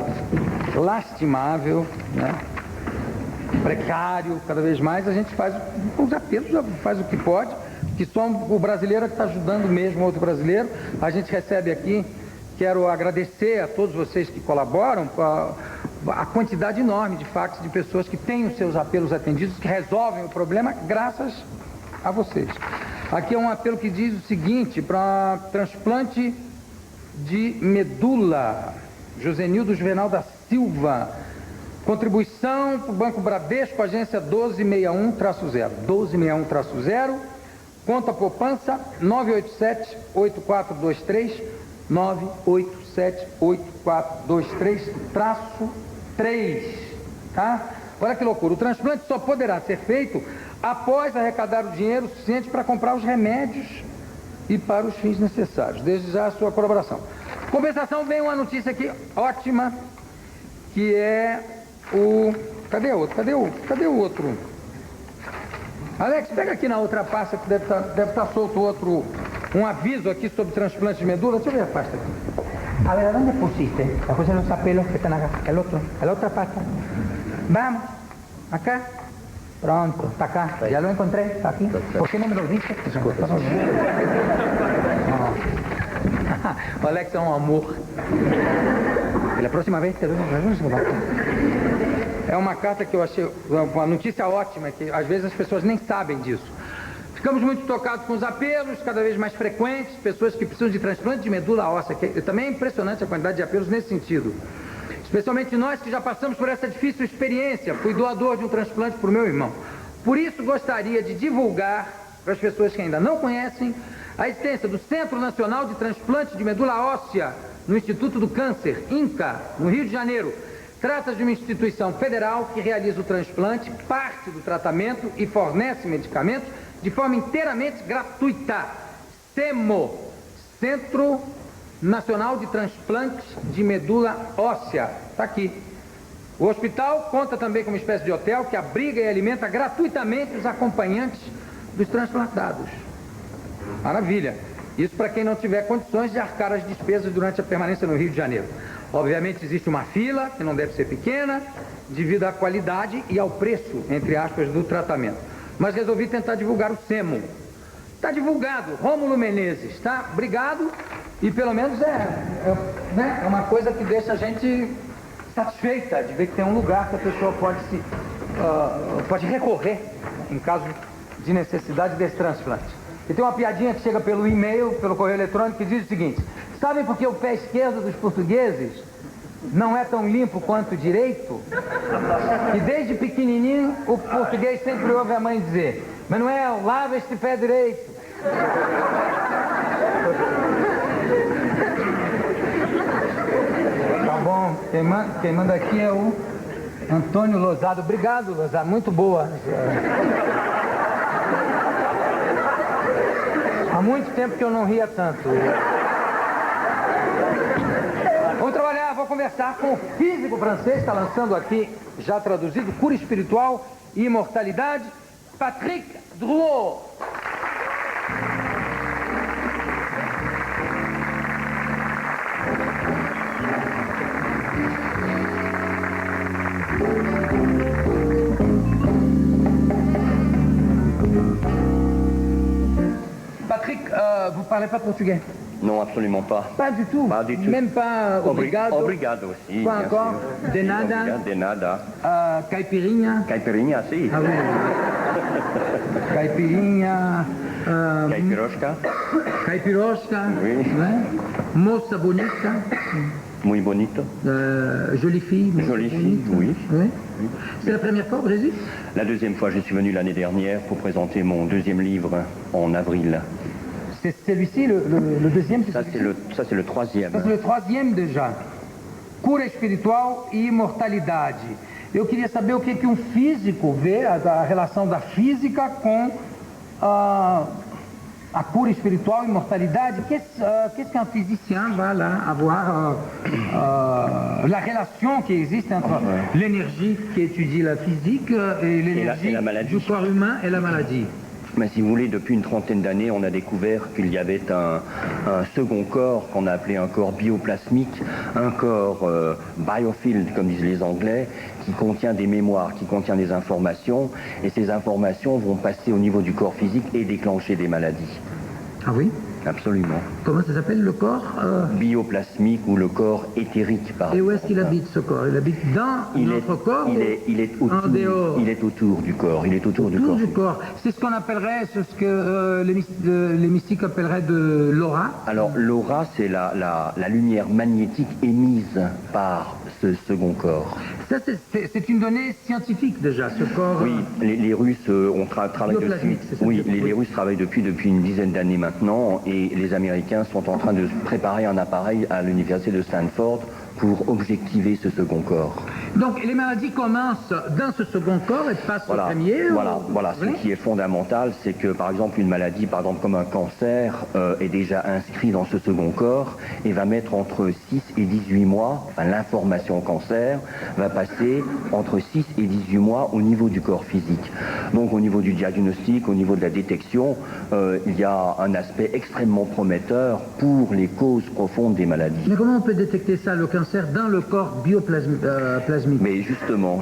lastimável, né? Precário, cada vez mais a gente faz os apelos, faz o que pode, que só o brasileiro é que está ajudando mesmo outro brasileiro. A gente recebe aqui, quero agradecer a todos vocês que colaboram, a quantidade enorme de fax de pessoas que têm os seus apelos atendidos, que resolvem o problema graças a vocês. Aqui é um apelo que diz o seguinte, para transplante de medula, Josenildo Juvenal da Silva, contribuição para o Banco Bradesco, agência 1261-0, 1261-0, conta poupança 987-8423, 987-8423-3, tá? Olha que loucura, o transplante só poderá ser feito após arrecadar o dinheiro suficiente para comprar os remédios e para os fins necessários. Desde já a sua colaboração. Compensação, vem uma notícia aqui ótima, que é o... Cadê o outro? Alex, pega aqui na outra pasta que deve estar solto um aviso aqui sobre transplante de medula. Deixa eu ver a pasta aqui. A ver, ¿dónde pusiste? La puse en los apelos que están acá. El otro, a la otra pasta. Vamos, acá. Pronto, está acá. Ya lo encontré, está aquí. ¿Por qué no me lo dices? O Alex é um amor. La próxima vez te doy un regalo. É uma carta que eu achei, uma notícia ótima, que às vezes as pessoas nem sabem disso. Ficamos muito tocados com os apelos, cada vez mais frequentes, pessoas que precisam de transplante de medula óssea, que também é impressionante a quantidade de apelos nesse sentido. Especialmente nós que já passamos por essa difícil experiência. Fui doador de um transplante para o meu irmão. Por isso gostaria de divulgar para as pessoas que ainda não conhecem a existência do Centro Nacional de Transplante de Medula Óssea no Instituto do Câncer, INCA, no Rio de Janeiro. Trata-se de uma instituição federal que realiza o transplante, parte do tratamento e fornece medicamentos de forma inteiramente gratuita. CEMO, Centro Nacional de Transplantes de Medula Óssea. Está aqui. O hospital conta também com uma espécie de hotel que abriga e alimenta gratuitamente os acompanhantes dos transplantados. Maravilha. Isso para quem não tiver condições de arcar as despesas durante a permanência no Rio de Janeiro. Obviamente existe uma fila, que não deve ser pequena, devido à qualidade e ao preço, entre aspas, do tratamento. Mas resolvi tentar divulgar o SEMO. Está divulgado, Rômulo Menezes, tá? Obrigado. E pelo menos né, é uma coisa que deixa a gente satisfeita de ver que tem um lugar que a pessoa pode recorrer em caso de necessidade desse transplante. E tem uma piadinha que chega pelo e-mail, pelo correio eletrônico, que diz o seguinte: sabem por que o pé esquerdo dos portugueses não é tão limpo quanto o direito? E desde pequenininho o português sempre ouve a mãe dizer: Manuel, lava este pé direito. Tá bom, quem manda aqui é o Antônio Lozado. Obrigado, Lozado, muito boa. Há muito tempo que eu não ria tanto. Vamos trabalhar, vou conversar com o físico francês, está lançando aqui, já traduzido, Cura Espiritual e Imortalidade, Patrick Drouot. Patrick, vous ne parlez pas portugais? Non, absolument pas. Pas du tout? Pas du tout. Même pas obrigado? Obrigado aussi. Pas bien encore? sûr. De nada? Obrigado, de nada. Caipirinha? Caipirinha, si. Ah, oui. Caipirinha. Caipirosca. Caipirosca. Oui. Ouais. Moça bonita. Muy bonito. Jolie fille. Jolie fille, bonita. oui. Ouais. C'est la première fois au Brésil? La deuxième fois, je suis venu l'année dernière pour présenter mon deuxième livre en avril. C'est celui-ci, le deuxième? Ça, c'est le troisième. Ça, c'est le troisième déjà. Cura espiritual e imortalidade. Eu queria saber o que um físico vê, a relação da física com a cura espiritual e imortalidade. Qu'est-ce qu'un physicien va là avoir la relation qui existe entre l'énergie qui étudie la physique et l'énergie du corps humain et la maladie? Mais si vous voulez, depuis une trentaine d'années, on a découvert qu'il y avait un second corps qu'on a appelé un corps bioplasmique, un corps biofield, comme disent les Anglais, qui contient des mémoires, qui contient des informations, et ces informations vont passer au niveau du corps physique et déclencher des maladies. Ah oui? Absolument. Comment ça s'appelle, le corps bioplasmique ou le corps éthérique, par Et où est-ce qu'il habite, ce corps? Il habite dans notre corps il est autour, en dehors? Il est autour du corps. Il est autour du corps. C'est ce qu'on appellerait, ce que les mystiques appelleraient de l'aura? Alors, l'aura, c'est la lumière magnétique émise par ce second corps. Ça, c'est une donnée scientifique, déjà, ce corps... Oui, les Russes travaillent dessus. Oui, les Russes travaillent depuis une dizaine d'années maintenant, et les Américains sont en train de préparer un appareil à l'université de Stanford pour objectiver ce second corps. Donc les maladies commencent dans ce second corps et passent au premier? Voilà. Ce qui est fondamental, c'est que par exemple une maladie, par exemple comme un cancer, est déjà inscrit dans ce second corps et va mettre entre 6 et 18 mois, enfin l'information cancer va passer entre 6 et 18 mois au niveau du corps physique. Donc au niveau du diagnostic, au niveau de la détection, il y a un aspect extrêmement prometteur pour les causes profondes des maladies. Mais comment on peut détecter ça, le cancer, dans le corps bioplasmique? Mais justement,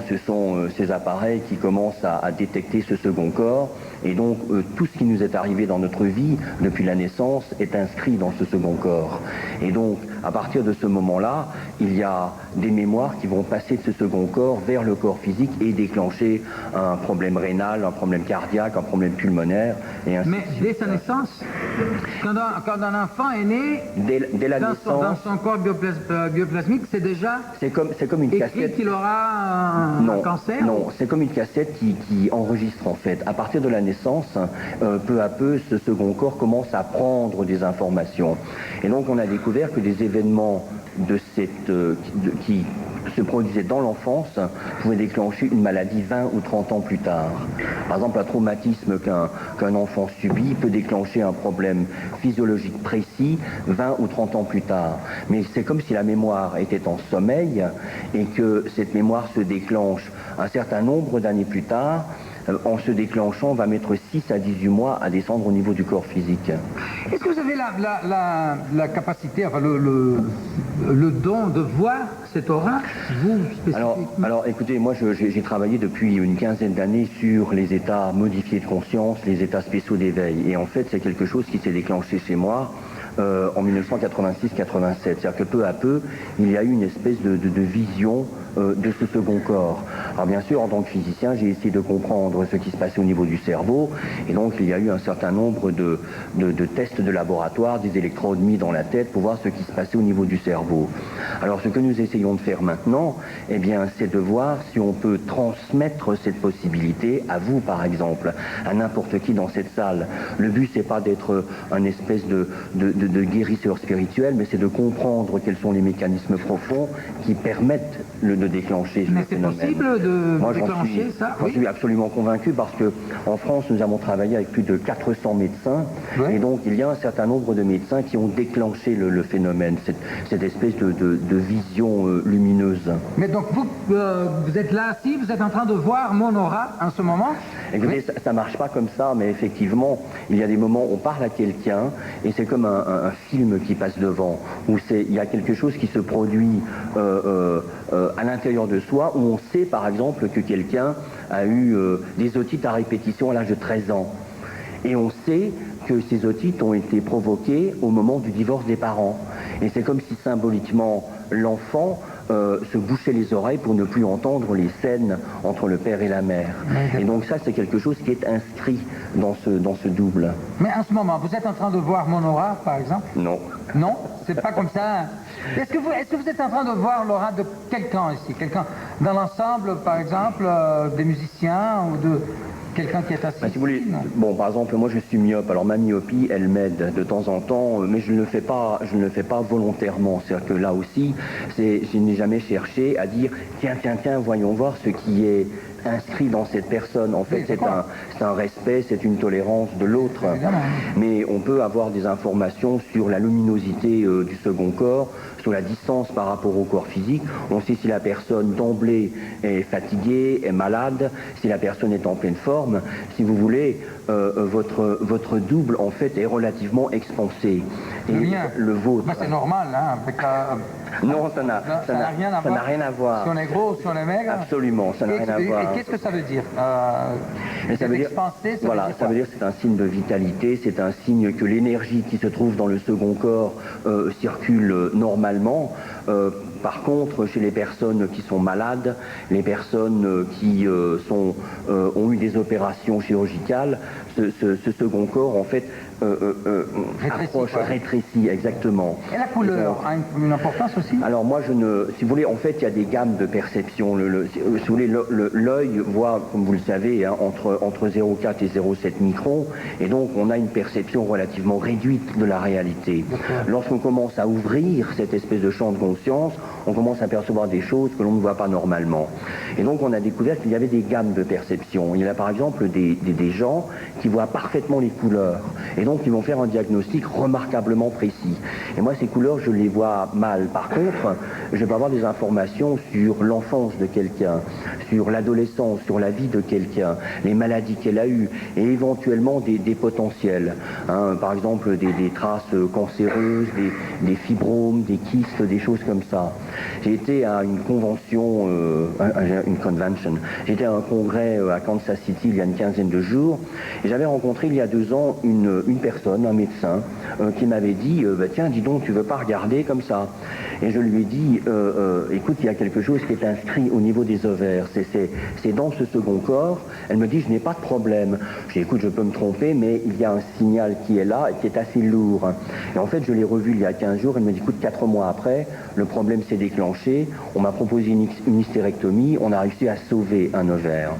ce sont ces appareils qui commencent à détecter ce second corps. Et donc, tout ce qui nous est arrivé dans notre vie, depuis la naissance, est inscrit dans ce second corps. Et donc, à partir de ce moment-là, il y a des mémoires qui vont passer de ce second corps vers le corps physique et déclencher un problème rénal, un problème cardiaque, un problème pulmonaire, et ainsi de suite. Mais dès sa naissance, quand un enfant est né, dès la naissance, dans son corps bioplasmique, c'est déjà c'est comme une cassette qu'il aura un cancer? Non, c'est comme une cassette qui enregistre en fait. À partir de la naissance, peu à peu, ce second corps commence à prendre des informations. Et donc on a découvert que des événements de qui se produisait dans l'enfance pouvait déclencher une maladie 20 ou 30 ans plus tard. Par exemple, un traumatisme qu'un enfant subit peut déclencher un problème physiologique précis 20 ou 30 ans plus tard. Mais c'est comme si la mémoire était en sommeil et que cette mémoire se déclenche un certain nombre d'années plus tard. En se déclenchant, on va mettre 6 à 18 mois à descendre au niveau du corps physique. Est-ce que vous avez la capacité, enfin le don de voir cette aura, vous spécifiquement? Alors écoutez, moi j'ai travaillé depuis une quinzaine d'années sur les états modifiés de conscience, les états spéciaux d'éveil. Et en fait, c'est quelque chose qui s'est déclenché chez moi en 1986-87. C'est-à-dire que peu à peu, il y a eu une espèce de vision de ce second corps. Alors bien sûr, en tant que physicien, j'ai essayé de comprendre ce qui se passait au niveau du cerveau, et donc il y a eu un certain nombre de tests de laboratoire, des électrodes mis dans la tête pour voir ce qui se passait au niveau du cerveau. Alors ce que nous essayons de faire maintenant, eh bien, c'est de voir si on peut transmettre cette possibilité à vous, par exemple, à n'importe qui dans cette salle. Le but, c'est pas d'être un espèce de guérisseur spirituel, mais c'est de comprendre quels sont les mécanismes profonds qui permettent de déclencher ce phénomène. C'est possible de déclencher ça? J'en suis absolument convaincu parce que en France, nous avons travaillé avec plus de 400 médecins, et donc il y a un certain nombre de médecins qui ont déclenché le phénomène, cette espèce de vision lumineuse. Mais donc vous êtes là, si vous êtes en train de voir mon aura en ce moment? Écoutez, ça marche pas comme ça, mais effectivement, il y a des moments où on parle à quelqu'un et c'est comme un film qui passe devant, où il y a quelque chose qui se produit à l'intérieur de soi, où on sait par exemple que quelqu'un a eu des otites à répétition à l'âge de 13 ans. Et on sait que ces otites ont été provoquées au moment du divorce des parents. Et c'est comme si symboliquement l'enfant se bouchait les oreilles pour ne plus entendre les scènes entre le père et la mère. Et donc ça, c'est quelque chose qui est inscrit dans ce double. Mais en ce moment, vous êtes en train de voir mon aura, par exemple? Non. Non? C'est pas comme ça. Est-ce que vous êtes en train de voir l'aura de quelqu'un ici? Quelqu'un dans l'ensemble, par exemple, des musiciens ou de quelqu'un qui est assis? Si vous voulez, bon, par exemple, moi je suis myope, alors ma myopie, elle m'aide de temps en temps, mais je ne le fais pas volontairement. C'est-à-dire que là aussi, je n'ai jamais cherché à dire, tiens, voyons voir ce qui est inscrit dans cette personne. En fait, c'est un respect, c'est une tolérance de l'autre. Mais on peut avoir des informations sur la luminosité du second corps, sur la distance par rapport au corps physique. On sait si la personne d'emblée est fatiguée, est malade, si la personne est en pleine forme. Si vous voulez, votre double, en fait, est relativement expansé. Et le vôtre... c'est normal, hein, avec non, ça n'a rien à voir. Si on est gros, si on est maigre? Absolument, ça n'a rien à voir. Et qu'est-ce que ça veut dire? Ça veut dire, ça veut dire que c'est un signe de vitalité, c'est un signe que l'énergie qui se trouve dans le second corps circule normalement. Par contre, chez les personnes qui sont malades, les personnes qui ont eu des opérations chirurgicales, ce second corps, en fait, rétrécit, exactement. Et la couleur a une importance aussi? Alors moi, si vous voulez, en fait, il y a des gammes de perception. Si vous voulez, l'œil voit, comme vous le savez, hein, entre 0,4 et 0,7 microns, et donc on a une perception relativement réduite de la réalité. Lorsqu'on commence à ouvrir cette espèce de champ de conscience, on commence à percevoir des choses que l'on ne voit pas normalement. Et donc on a découvert qu'il y avait des gammes de perception. Il y a par exemple des gens qui voient parfaitement les couleurs, et donc ils vont faire un diagnostic remarquablement précis. Et moi, ces couleurs, je les vois mal. Par contre, je vais avoir des informations sur l'enfance de quelqu'un, sur l'adolescence, sur la vie de quelqu'un, les maladies qu'elle a eues, et éventuellement des potentiels. Hein, par exemple, des traces cancéreuses, des fibromes, des kystes, des choses comme ça. J'ai été à une convention, une convention, j'étais à un congrès à Kansas City il y a une quinzaine de jours, et j'avais rencontré il y a 2 ans une personne, un médecin, qui m'avait dit, tiens, dis donc, tu veux pas regarder comme ça? Et je lui ai dit, écoute, il y a quelque chose qui est inscrit au niveau des ovaires, c'est dans ce second corps. Elle me dit, je n'ai pas de problème. Je dis, écoute, je peux me tromper, mais il y a un signal qui est là et qui est assez lourd. Et en fait, je l'ai revu il y a 15 jours, elle me dit, écoute, 4 mois après, le problème s'est déclenché, on m'a proposé une hystérectomie, on a réussi à sauver un ovaire.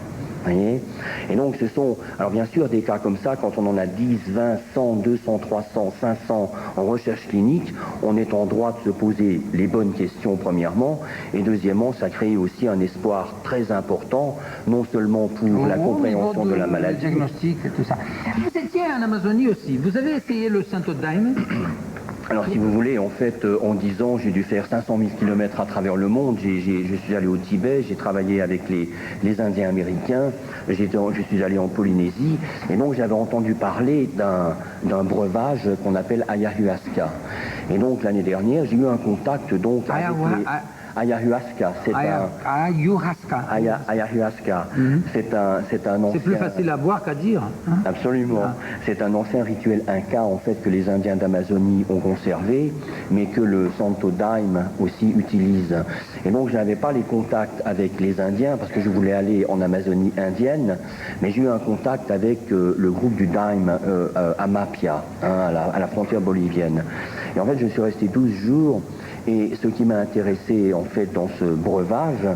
Voyez. Et donc ce sont, alors bien sûr, des cas comme ça, quand on en a 10, 20, 100, 200, 300, 500 en recherche clinique, on est en droit de se poser les bonnes questions premièrement, et deuxièmement, ça crée aussi un espoir très important, non seulement pour la compréhension de la maladie. Diagnostic et tout ça. Vous étiez en Amazonie aussi, vous avez essayé le Santo Daime? Alors si vous voulez, en fait, en 10 ans, j'ai dû faire 500 000 km à travers le monde. Je suis allé au Tibet, j'ai travaillé avec les Indiens américains, je suis allé en Polynésie, et donc j'avais entendu parler d'un breuvage qu'on appelle ayahuasca. Et donc l'année dernière, j'ai eu un contact donc avec ayahuasca, c'est Ayahuasca. Ayahuasca, c'est un ancien... C'est plus facile à boire qu'à dire. Hein? Absolument. C'est un ancien rituel inca, en fait, que les Indiens d'Amazonie ont conservé, mais que le Santo Daime aussi utilise. Et donc, je n'avais pas les contacts avec les Indiens, parce que je voulais aller en Amazonie indienne, mais j'ai eu un contact avec le groupe du Daime à Mapia, hein, à la frontière bolivienne. Et en fait, je suis resté 12 jours. Et ce qui m'a intéressé en fait dans ce breuvage,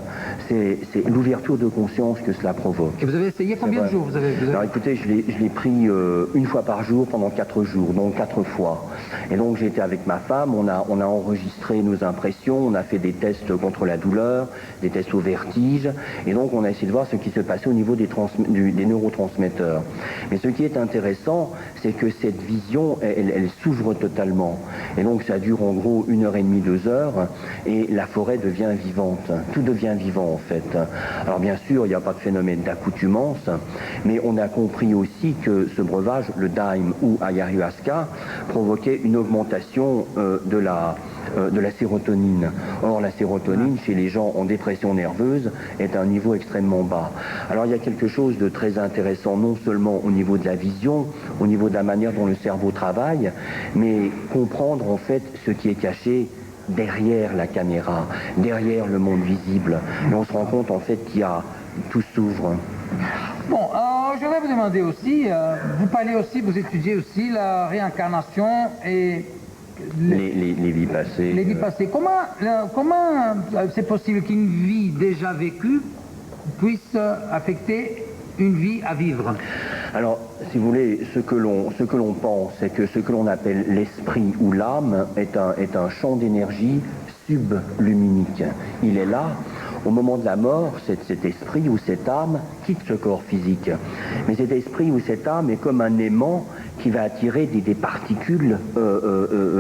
c'est l'ouverture de conscience que cela provoque. Et vous avez essayé combien de jours vous avez... Alors écoutez, je l'ai pris une fois par jour pendant 4 jours, donc 4 fois. Et donc j'étais avec ma femme, on a enregistré nos impressions, on a fait des tests contre la douleur, des tests au vertige, et donc on a essayé de voir ce qui se passait au niveau des neurotransmetteurs. Mais ce qui est intéressant, c'est que cette vision, elle s'ouvre totalement. Et donc ça dure en gros 1h30, 2 heures, et la forêt devient vivante. Tout devient vivant en fait. Alors bien sûr, il n'y a pas de phénomène d'accoutumance, mais on a compris aussi que ce breuvage, le Daime ou ayahuasca, provoquait une augmentation de la sérotonine. Or, la sérotonine, chez les gens en dépression nerveuse, est à un niveau extrêmement bas. Alors, il y a quelque chose de très intéressant, non seulement au niveau de la vision, au niveau de la manière dont le cerveau travaille, mais comprendre en fait ce qui est caché derrière la caméra, derrière le monde visible. Et on se rend compte en fait qu'il y a... tout s'ouvre. Bon, je vais vous demander aussi, vous parlez aussi, vous étudiez aussi la réincarnation et... Les vies passées. Les vies passées. Comment c'est possible qu'une vie déjà vécue puisse affecter une vie à vivre? Alors, si vous voulez, ce que l'on pense, c'est que ce que l'on appelle l'esprit ou l'âme est un champ d'énergie subluminique. Il est là. Au moment de la mort, cet esprit ou cette âme quitte ce corps physique. Mais cet esprit ou cette âme est comme un aimant qui va attirer des particules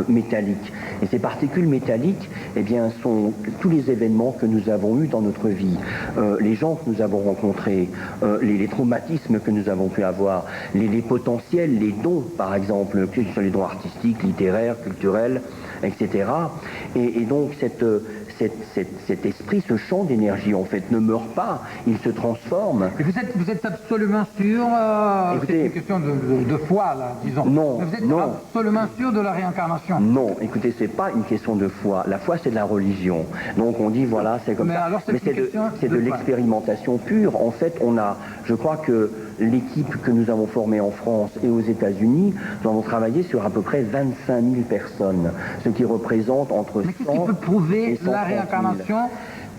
métalliques. Et ces particules métalliques, eh bien, sont tous les événements que nous avons eus dans notre vie, les gens que nous avons rencontrés, les traumatismes que nous avons pu avoir, les potentiels, les dons, par exemple, que ce soit les dons artistiques, littéraires, culturels, etc. Et donc cet esprit, ce champ d'énergie, en fait, ne meurt pas, il se transforme. Et vous êtes absolument sûr, c'est une question de foi, là, disons. Non, vous êtes absolument sûr de la réincarnation? Non, écoutez, c'est pas une question de foi. La foi, c'est de la religion. Donc on dit, voilà, c'est comme ça. Mais c'est de l'expérimentation pure. En fait, je crois que l'équipe que nous avons formée en France et aux États-Unis, nous avons travaillé sur à peu près 25 000 personnes, ce qui représente entre 100 Mais qu'est-ce qui peut prouver la réincarnation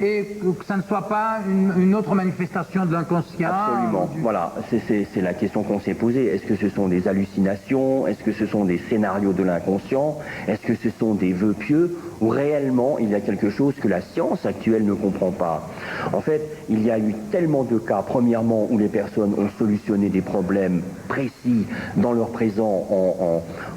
et que ça ne soit pas une autre manifestation de l'inconscient? Absolument, voilà, c'est la question qu'on s'est posée. Est-ce que ce sont des hallucinations? Est-ce que ce sont des scénarios de l'inconscient? Est-ce que ce sont des vœux pieux? Ou réellement il y a quelque chose que la science actuelle ne comprend pas? En fait, il y a eu tellement de cas, premièrement, où les personnes ont solutionné des problèmes précis dans leur présent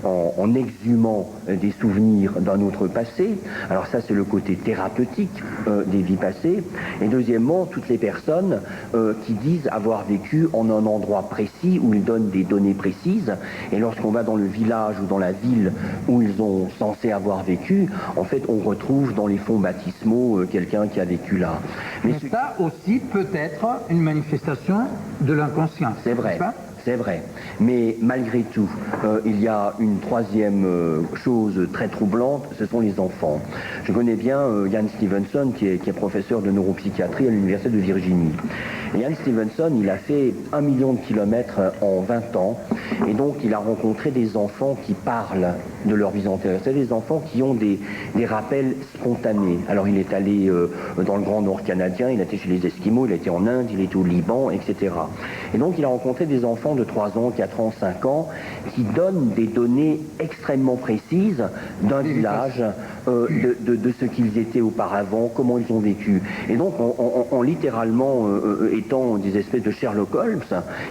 en exhumant des souvenirs d'un autre passé. Alors ça, c'est le côté thérapeutique des vies passées. Et deuxièmement, toutes les personnes qui disent avoir vécu en un endroit précis où ils donnent des données précises. Et lorsqu'on va dans le village ou dans la ville où ils ont censé avoir vécu, en fait, on retrouve dans les fonds baptismaux quelqu'un qui a vécu là. Mais ça aussi peut être une manifestation de l'inconscient. C'est vrai. C'est vrai. Mais malgré tout, il y a une troisième chose très troublante, ce sont les enfants. Je connais bien Ian Stevenson, qui est professeur de neuropsychiatrie à l'Université de Virginie. Et Ian Stevenson, il a fait 1 million de kilomètres en 20 ans, et donc il a rencontré des enfants qui parlent de leur vie antérieure. C'est des enfants qui ont des rappels spontanés. Alors il est allé dans le Grand Nord canadien, il a été chez les Esquimaux, il a été en Inde, il était au Liban, etc. Et donc il a rencontré des enfants de 3 ans, 4 ans, 5 ans, qui donnent des données extrêmement précises d'un village, de ce qu'ils étaient auparavant, comment ils ont vécu. Et donc en littéralement étant des espèces de Sherlock Holmes,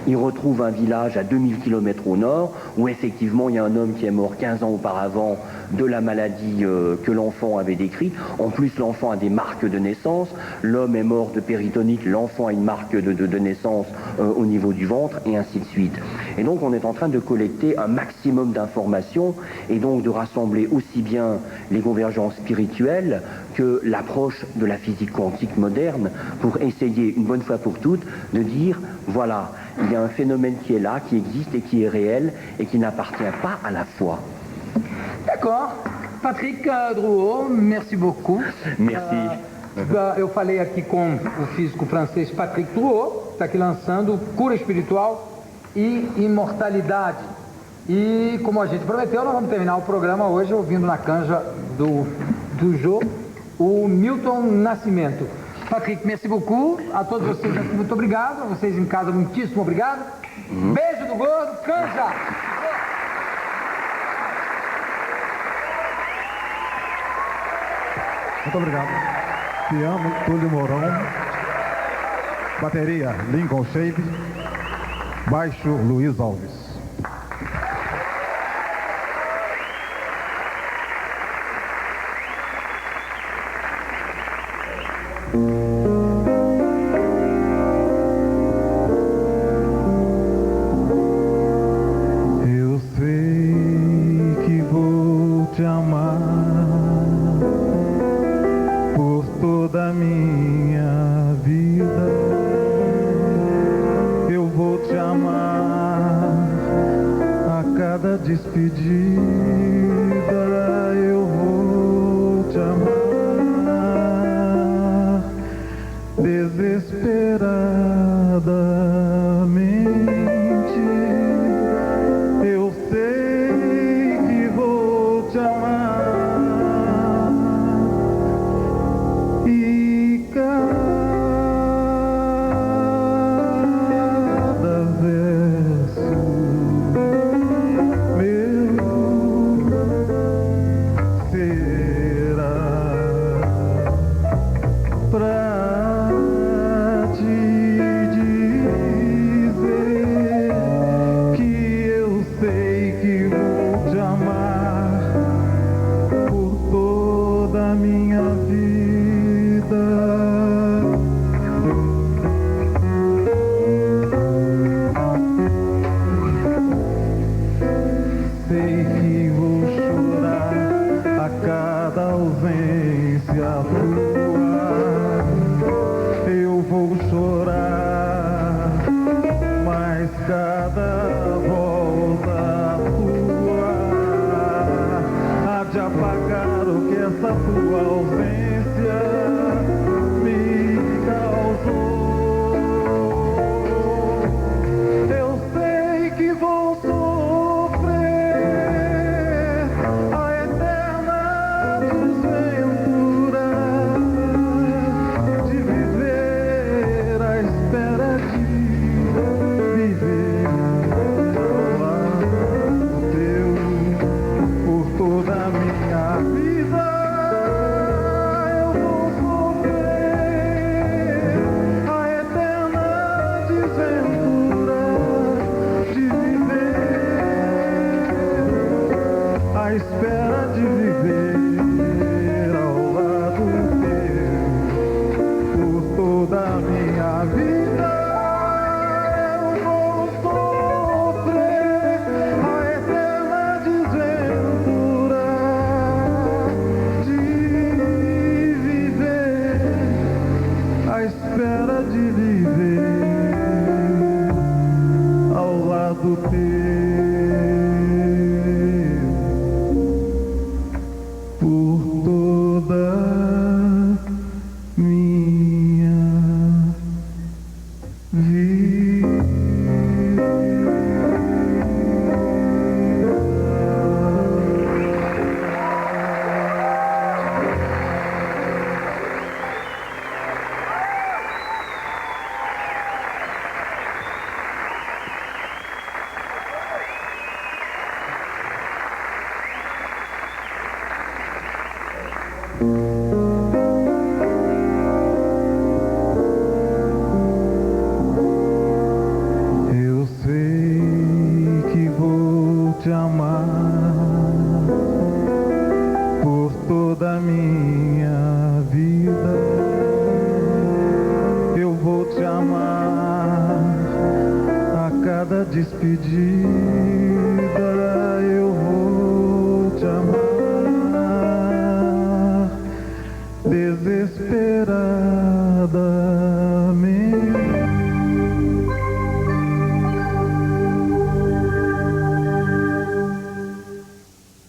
ils retrouvent un village à 2000 km au nord, où effectivement il y a un homme qui est mort 15 ans auparavant de la maladie que l'enfant avait décrite. En plus, l'enfant a des marques de naissance. L'homme est mort de péritonite, l'enfant a une marque de naissance au niveau du ventre, et ainsi de suite. Et donc, on est en train de collecter un maximum d'informations, et donc de rassembler aussi bien les convergences spirituelles que l'approche de la physique quantique moderne, pour essayer, une bonne fois pour toutes, de dire, voilà, il y a un phénomène qui est là, qui existe et qui est réel, et qui n'appartient pas à la foi. D'accord. Patrick Drouot, merci beaucoup. Merci. Eu falei aqui com o físico francês Patrick Drouot, está aqui lançando Cura Espiritual e Imortalidade. E como a gente prometeu, nós vamos terminar o programa hoje ouvindo na canja do Jô o Milton Nascimento. Patrick, merci beaucoup. A todos vocês aqui, muito obrigado. A vocês em casa, muitíssimo obrigado. Beijo do gordo, canja! Muito obrigado. Piano, Túlio Mourão. Bateria, Lincoln Shave. Baixo, Luiz Alves. Eu sei que vou te amar por toda a minha vida. Eu vou te amar a cada despedida. Eu vou te amar desesperadamente. Eu sei que vou te amar e cada verso meu será pra te dizer que eu sei que vou te amar por toda a minha vida. Sei que vou chorar a cada ausência tua. Eu vou chorar, mas cada volta tua há de apagar o que essa tua ausência me causou. Eu sei que vou sofrer Eu sei que vou te amar por toda a minha vida. Eu vou te amar a cada despedida.